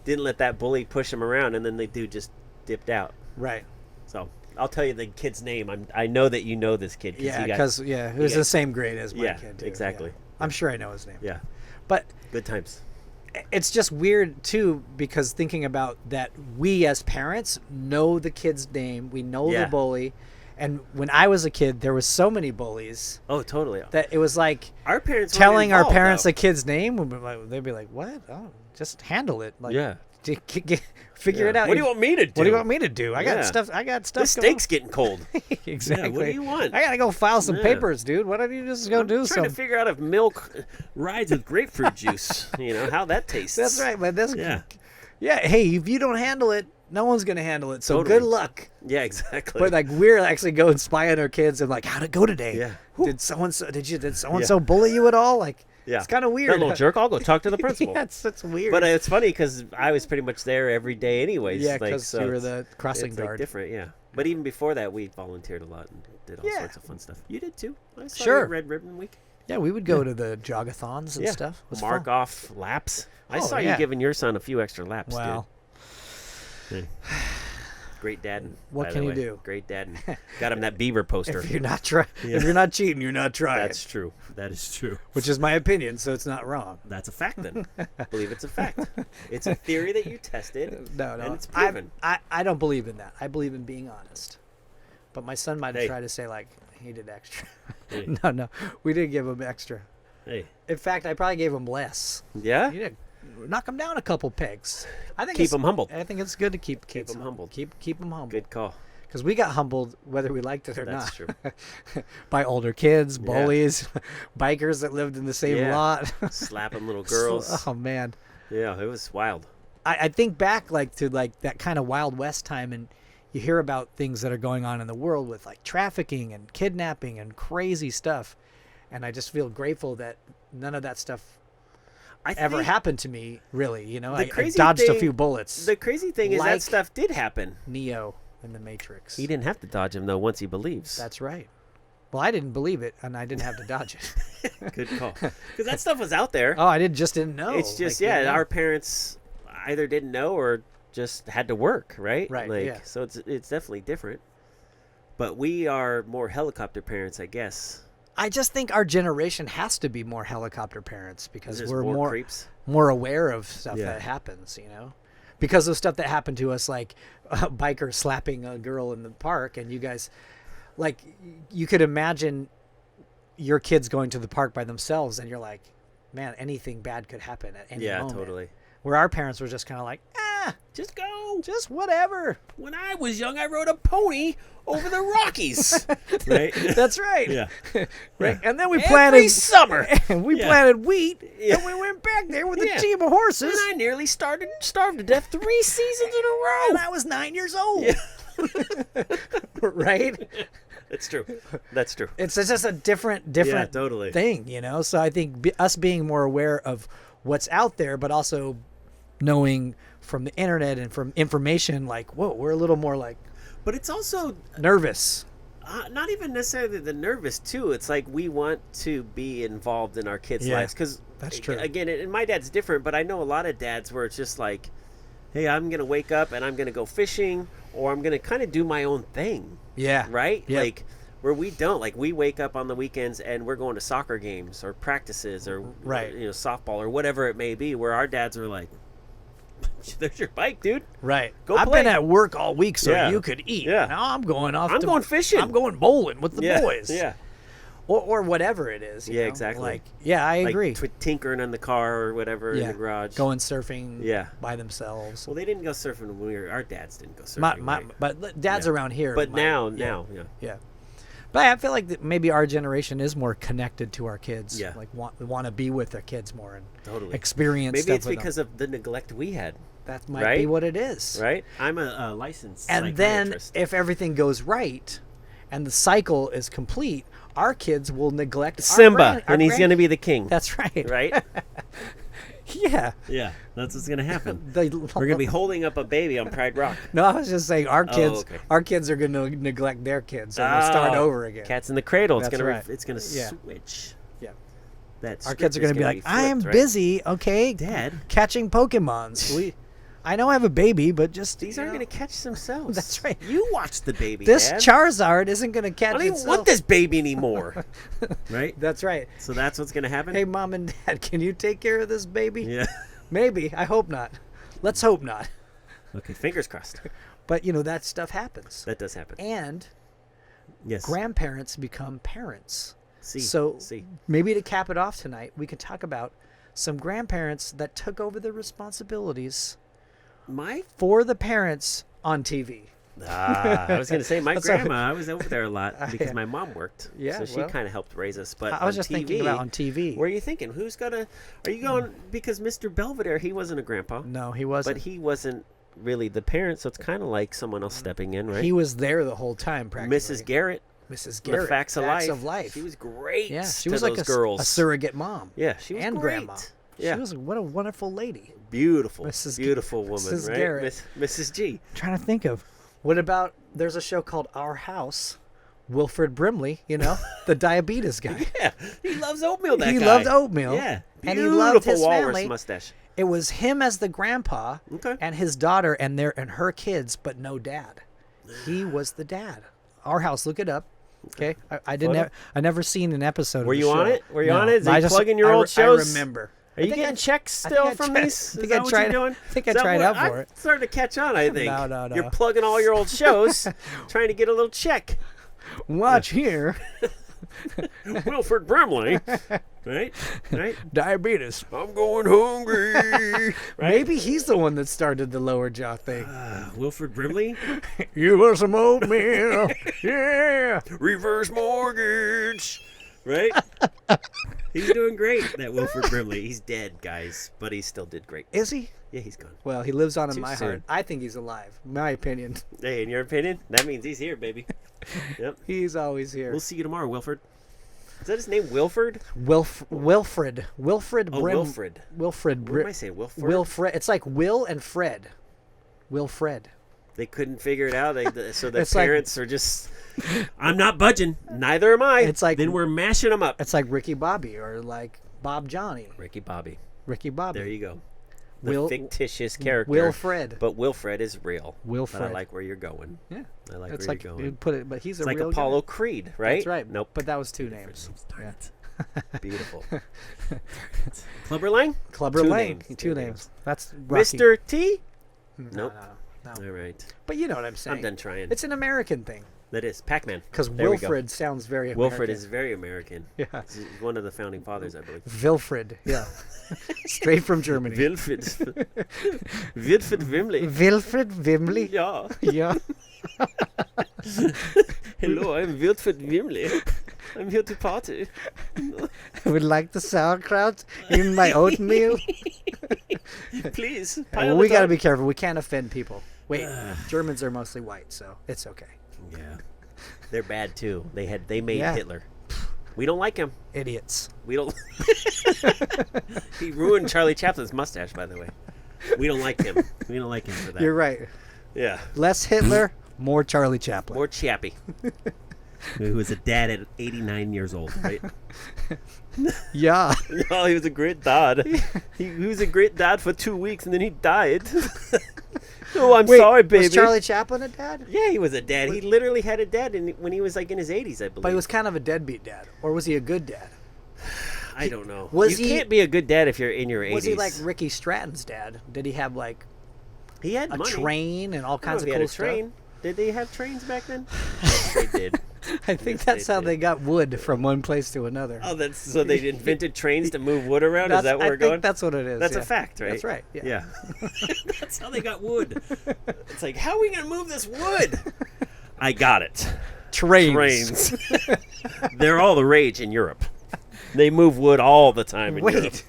didn't let that bully push him around. And then the dude just dipped out. right. So I'll tell you the kid's name. I know that you know this kid. Yeah, he got- because it was got- the same grade as my Yeah, kid too. exactly. Yeah. I'm sure I know his name. yeah, But good times. it's just weird too, because thinking about that, we as parents know the kid's name, we know Yeah. the bully, And when I was a kid, there was so many bullies Oh, totally. that it was like Our parents weren't telling our involved, parents though. a kid's name. They'd be like, "What? Oh, just handle it. Like, Yeah. figure it out. What do you want me to do? What do you want me to do? I got Yeah. stuff. I got stuff. This steak's getting cold. Exactly. Yeah, what do you want? I gotta go file some Yeah. papers, dude. Why don't you just go do I'm trying some? to figure out if milk rides with grapefruit juice. How that tastes. That's right, but this. Yeah. Yeah. Hey, if you don't handle it, no one's gonna handle it. So Totally. good luck. Yeah, exactly. But like we're actually going spy on our kids and like, how'd it go today? Yeah. Did so and so bully you at all? Like, yeah. it's kind of weird. That little jerk, I'll go talk to the principal. Yeah, it's weird. But it's funny because I was pretty much there every day anyways. yeah, like, because so you were it's- the crossing it's like guard. different, yeah. But even before that, we volunteered a lot and did all Yeah. sorts of fun stuff. You did too. I saw Sure. you at Red Ribbon Week. Yeah, we would go to the jogathons and Yeah. stuff. It was Mark fun. off laps. I Oh, saw yeah. you giving your son a few extra laps, Wow. dude. Great dad. What by the can you way. do? Great dad. Got him that Beaver poster. If you're not if you're not cheating, you're not trying. That's true. That is true. Which is my opinion, so it's not wrong. That's a fact then. I believe it's a fact. It's a theory that you tested. No, And it's I, proven. I don't believe in that. I believe in being honest. But my son might have Hey. tried to say like he did extra. Hey. No, we didn't give him extra. Hey. In fact, I probably gave him less. Yeah? You did knock him down a couple pegs. I think Keep it's- him humbled. I think it's good to keep kids him humbled. Keep them humble. Good call. Because we got humbled whether we liked it or That's not. true. By older kids, Yeah. bullies, bikers that lived in the same Yeah. lot. Slapping little girls. Oh man. Yeah, it was wild. I think back like to like that kind of Wild West time, and you hear about things that are going on in the world with like trafficking and kidnapping and crazy stuff, and I just feel grateful that none of that stuff ever think happened to me. Really, you know, the I crazy dodged a thing- few bullets. The crazy thing is Like- that stuff did happen. Neo in the Matrix. He didn't have to dodge him though once he believes. That's right. Well, I didn't believe it, and I didn't have to dodge it. Good call. Because that stuff was out there. Oh, I just didn't know. It's just Like, yeah, you know? our parents either didn't know or just had to work, right? Right, Like yeah. so it's definitely different. But we are more helicopter parents, I guess. I just think our generation has to be more helicopter parents because There's we're more creeps. more aware of stuff Yeah. that happens, you know, because of stuff that happened to us, like a biker slapping a girl in the park, and you guys, like, you could imagine your kids going to the park by themselves, and you're like, man, anything bad could happen at any Yeah, moment. totally. Where our parents were just kind of like, Just go. just whatever. When I was young, I rode a pony over the Rockies. Right? That's right. Yeah. Right. And then we Every planted summer. and we Yeah. planted wheat, Yeah. and we went back there with Yeah. a team of horses. And I nearly starved to death 3 seasons in a row. And I was 9 years old. Yeah. Right? That's true. That's true. It's just a different Yeah, totally. thing, you know? So I think us being more aware of what's out there, but also knowing from the internet and from information, like, whoa, we're a little more like But it's also nervous. not even necessarily the nervous too. It's like we want to be involved in our kids' Yeah, lives because that's true. Again, and my dad's different, but I know a lot of dads where it's just like, hey, I'm gonna wake up and I'm gonna go fishing, or I'm gonna kind of do my own thing, Yeah. right? Yep. Like where we don't, like we wake up on the weekends and we're going to soccer games or practices or Right. softball or whatever it may be. Where our dads are like, there's your bike, dude. Right. Go I've play. been at work all week so Yeah. you could eat. Yeah. Now I'm going off. I'm going fishing. I'm going bowling with the Yeah, boys. yeah. Or whatever it is. you Yeah, know? exactly. Like, yeah, I agree. Like tinkering in the car or whatever in the garage. Going surfing Yeah. by themselves. Well, they didn't go surfing when our dads didn't go surfing. right? But dads Yeah. around here. But might- now, yeah. yeah. Yeah. But I feel like that maybe our generation is more connected to our kids. Yeah. Like want to be with their kids more and Totally. experience Maybe stuff it's with because of the neglect we had, them. That might right? be what it is. right? I'm a licensed And then psychiatrist. if everything goes right and the cycle is complete, our kids will neglect our Simba, our and he's grand- going to be the king. That's right. right? Yeah. Yeah, that's what's gonna happen. They- We're going to be holding up a baby on Pride Rock. No, I was just saying our kids. okay. Our kids are going to neglect their kids, and they'll start Oh, over again. Cats in the cradle. It's That's going right. to it's going to Yeah. switch. Yeah. That Our kids are going to be like, I am flipped, right? busy, okay, Dad. catching Pokemons. I know I have a baby, but just These you aren't know, going to catch themselves. That's right. You watch the baby, This Dad. Charizard isn't going to catch I don't even itself. want this baby anymore. right? That's right. So that's what's going to happen? Hey, mom and dad, can you take care of this baby? Yeah. Maybe. I hope not. Let's hope not. Okay, fingers crossed. But you know that stuff happens, That does happen. and Yes. grandparents become parents. See. So See. maybe to cap it off tonight, we could talk about some grandparents that took over the responsibilities My for the parents on TV. I was going to say my That's grandma. I was over there a lot because my mom worked. Yeah, so she well, kind of helped raise us. But I was on just TV, thinking about on TV. Where are you thinking? Who's gonna? Are you going because Mr. Belvedere? He wasn't a grandpa, No, he wasn't. but he wasn't really the parent. So it's kind of like someone else stepping in, right? He was there the whole time, practically. Mrs. Garrett. Mrs. The Garrett. Facts of Life. She was great. Yeah, she to was like those girls. a surrogate mom. Yeah, she was and great. grandma. Yeah, She was what a wonderful lady. beautiful, Mrs. beautiful woman, Mrs. right? Garrett. Mrs. G. I'm trying to think of what about there's a show called Our House. Wilfred Brimley, the diabetes guy. Yeah, he loves oatmeal. That He guy. loved oatmeal. Yeah, And he loved his walrus family. mustache. It was him as the grandpa Okay. and his daughter and her kids, but no dad. He was the dad. Our House, look it up. Okay, I never seen an episode. Were of the you on show. it? Were you No. on it? Is he I just- plugging your I old re- shows? I remember. Are you getting checks still from these? I think Is I that what tried. you're doing? I think I Is that tried what- out for I'm it. starting to catch on. I think. No. You're plugging all your old shows, trying to get a little check. Watch here. Wilfred Brimley, right? Diabetes. I'm going hungry. Maybe he's the one that started the lower jaw thing. Wilfred Brimley. You want some oatmeal? Yeah. Reverse mortgage. Right? He's doing great, that Wilfred Brimley. He's dead, guys, but he still did great. Is he? Yeah, he's gone. Well, he lives on in Too my soon. heart. I think he's alive. My opinion. Hey, in your opinion, that means he's here, baby. Yep. He's always here. We'll see you tomorrow, Wilfred. Is that his name, Wilfred? Wilfred. Wilfred Oh, Brim. Wilfred. Wilfred. What am I saying, Wilfred? Wilfred. It's like Will and Fred. Wilfred. They couldn't figure it out. So their It's like- parents are just. I'm not budging. Neither am I. It's like Then we're mashing them up. it's like Ricky Bobby or like Bob Johnny. Ricky Bobby. Ricky Bobby. There you go. The fictitious character. Wilfred. But Wilfred is real. Wilfred. But I like where you're going. Yeah. I like It's where like you're you going. put it, but he's It's a like real Apollo guy. Creed, right? That's right. Nope. But that was two names. Yeah. Beautiful. Clubber Lang? Clubber Two Lang. names. Two Two names. That's Rocky. Mr. T? No, Nope. no. All right. But you know what I'm saying. I'm done trying. It's an American thing. That is Pac-Man. Because There we go. Wilfred sounds very American. Wilfred is very American. Yeah. He's one of the founding fathers, I believe. Wilfred. Yeah. Straight from Germany. Wilfred. Wilfred Wimley. Wilfred Wimley. Yeah. Yeah. Hello, I'm Wilfred Wimley. I'm here to party. I would like the sauerkraut in my oatmeal. Please. Well, we got to be careful. We can't offend people. Wait, Germans are mostly white, so it's okay. Yeah. They're bad too. They made Yeah. Hitler. We don't like him. Idiots. We don't. He ruined Charlie Chaplin's mustache, by the way. We don't like him. We don't like him for that. You're right. Yeah. Less Hitler, more Charlie Chaplin. More Chappie. Who was a dad at 89 years old, right? Yeah. Oh, he was a great dad. He was a great dad for 2 weeks and then he died. Oh, I'm Wait, sorry, baby. Was Charlie Chaplin a dad? Yeah, he was a dad. He literally had a dad when he was like in his 80s, I believe. But he was kind of a deadbeat dad. Or was he a good dad? I don't know. Was you he- can't be a good dad if you're in your 80s. Was he like Ricky Stratton's dad? Did he have like He had a money. train and all I don't know kinds if of he had cool a train. stuff? Did they have trains back then? Yes, they did. I think Yes, that's they how did. they got wood from one place to another. Oh, that's so they invented trains to move wood around. Is that where I we're think going? that's what it is. That's yeah. a fact, right? That's right. Yeah. Yeah. That's how they got wood. It's like, how are we gonna move this wood? I got it. Trains. Trains. They're all the rage in Europe. They move wood all the time in Europe. Wait.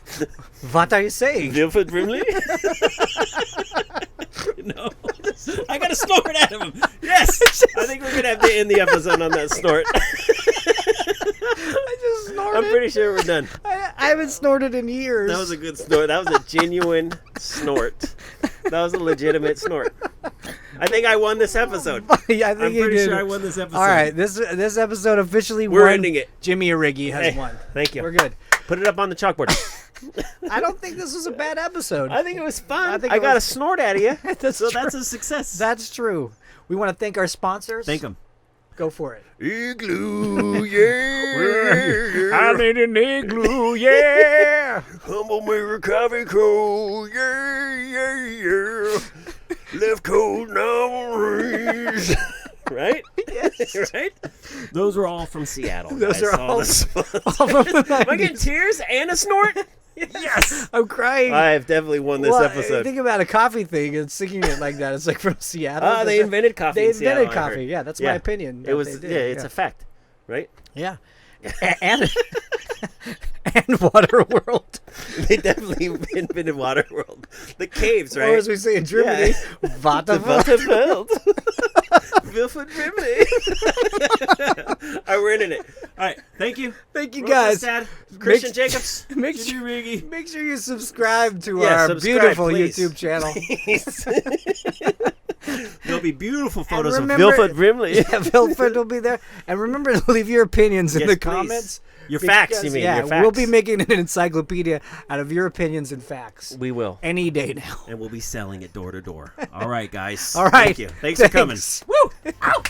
What are you saying? Wilfred Brimley? No. I got to snort out of him. Yes. I think we're gonna have to end the episode on that snort. I just snorted. I'm pretty sure we're done. I haven't snorted in years. That was a good snort. That was a genuine snort. That was a legitimate snort. I think I won this episode. Yeah, I think I'm you pretty did. sure I won this episode. All right, this episode officially We're won. ending it. Jimmy Origi has Hey, won. Thank you. We're good. Put it up on the chalkboard. I don't think this was a bad episode. I think it was fun. I think I it got was- a snort out of you. That's So true. that's a success. That's true. We want to thank our sponsors. Thank him. Go for it. Igloo, yeah. I made an igloo, yeah. Humble Mirror Coffee Co. Yeah. Left cold now raise. Right? Yes. Right? Those were all from Seattle. Those guys. are all this- from the Am I getting 90s. tears and a snort? Yes. I'm crying. I have definitely won this Well, episode. Think about a coffee thing and singing it like that. It's like from Seattle. Ah, they invented coffee. They in Seattle, invented I heard. coffee. Yeah, that's my Yeah. opinion. It that was. they Yeah, did. it's a fact, right? Yeah. And and Waterworld. They definitely invented Waterworld. The caves, right? Or as we say in Germany, The Waterworld. Waterworld. Wilfred Brimley. All right, we're in it. All right, thank you. Thank you, Roll guys. Dad, Christian Make- Jacobs. Make Jimmy sure, Riggy. make sure you subscribe to Yeah, our subscribe, beautiful please. YouTube channel. There'll be beautiful photos of remember- Wilfred Brimley. Yeah, Vilfred will be there. And remember to leave your opinions in Yes, the please. comments. Your facts, because, you mean? Yeah, your facts. we'll be making an encyclopedia out of your opinions and facts. We will. Any day now. and we'll be selling it door to door. All right, guys. All right. Thank you. Thanks for coming. Woo! Ow!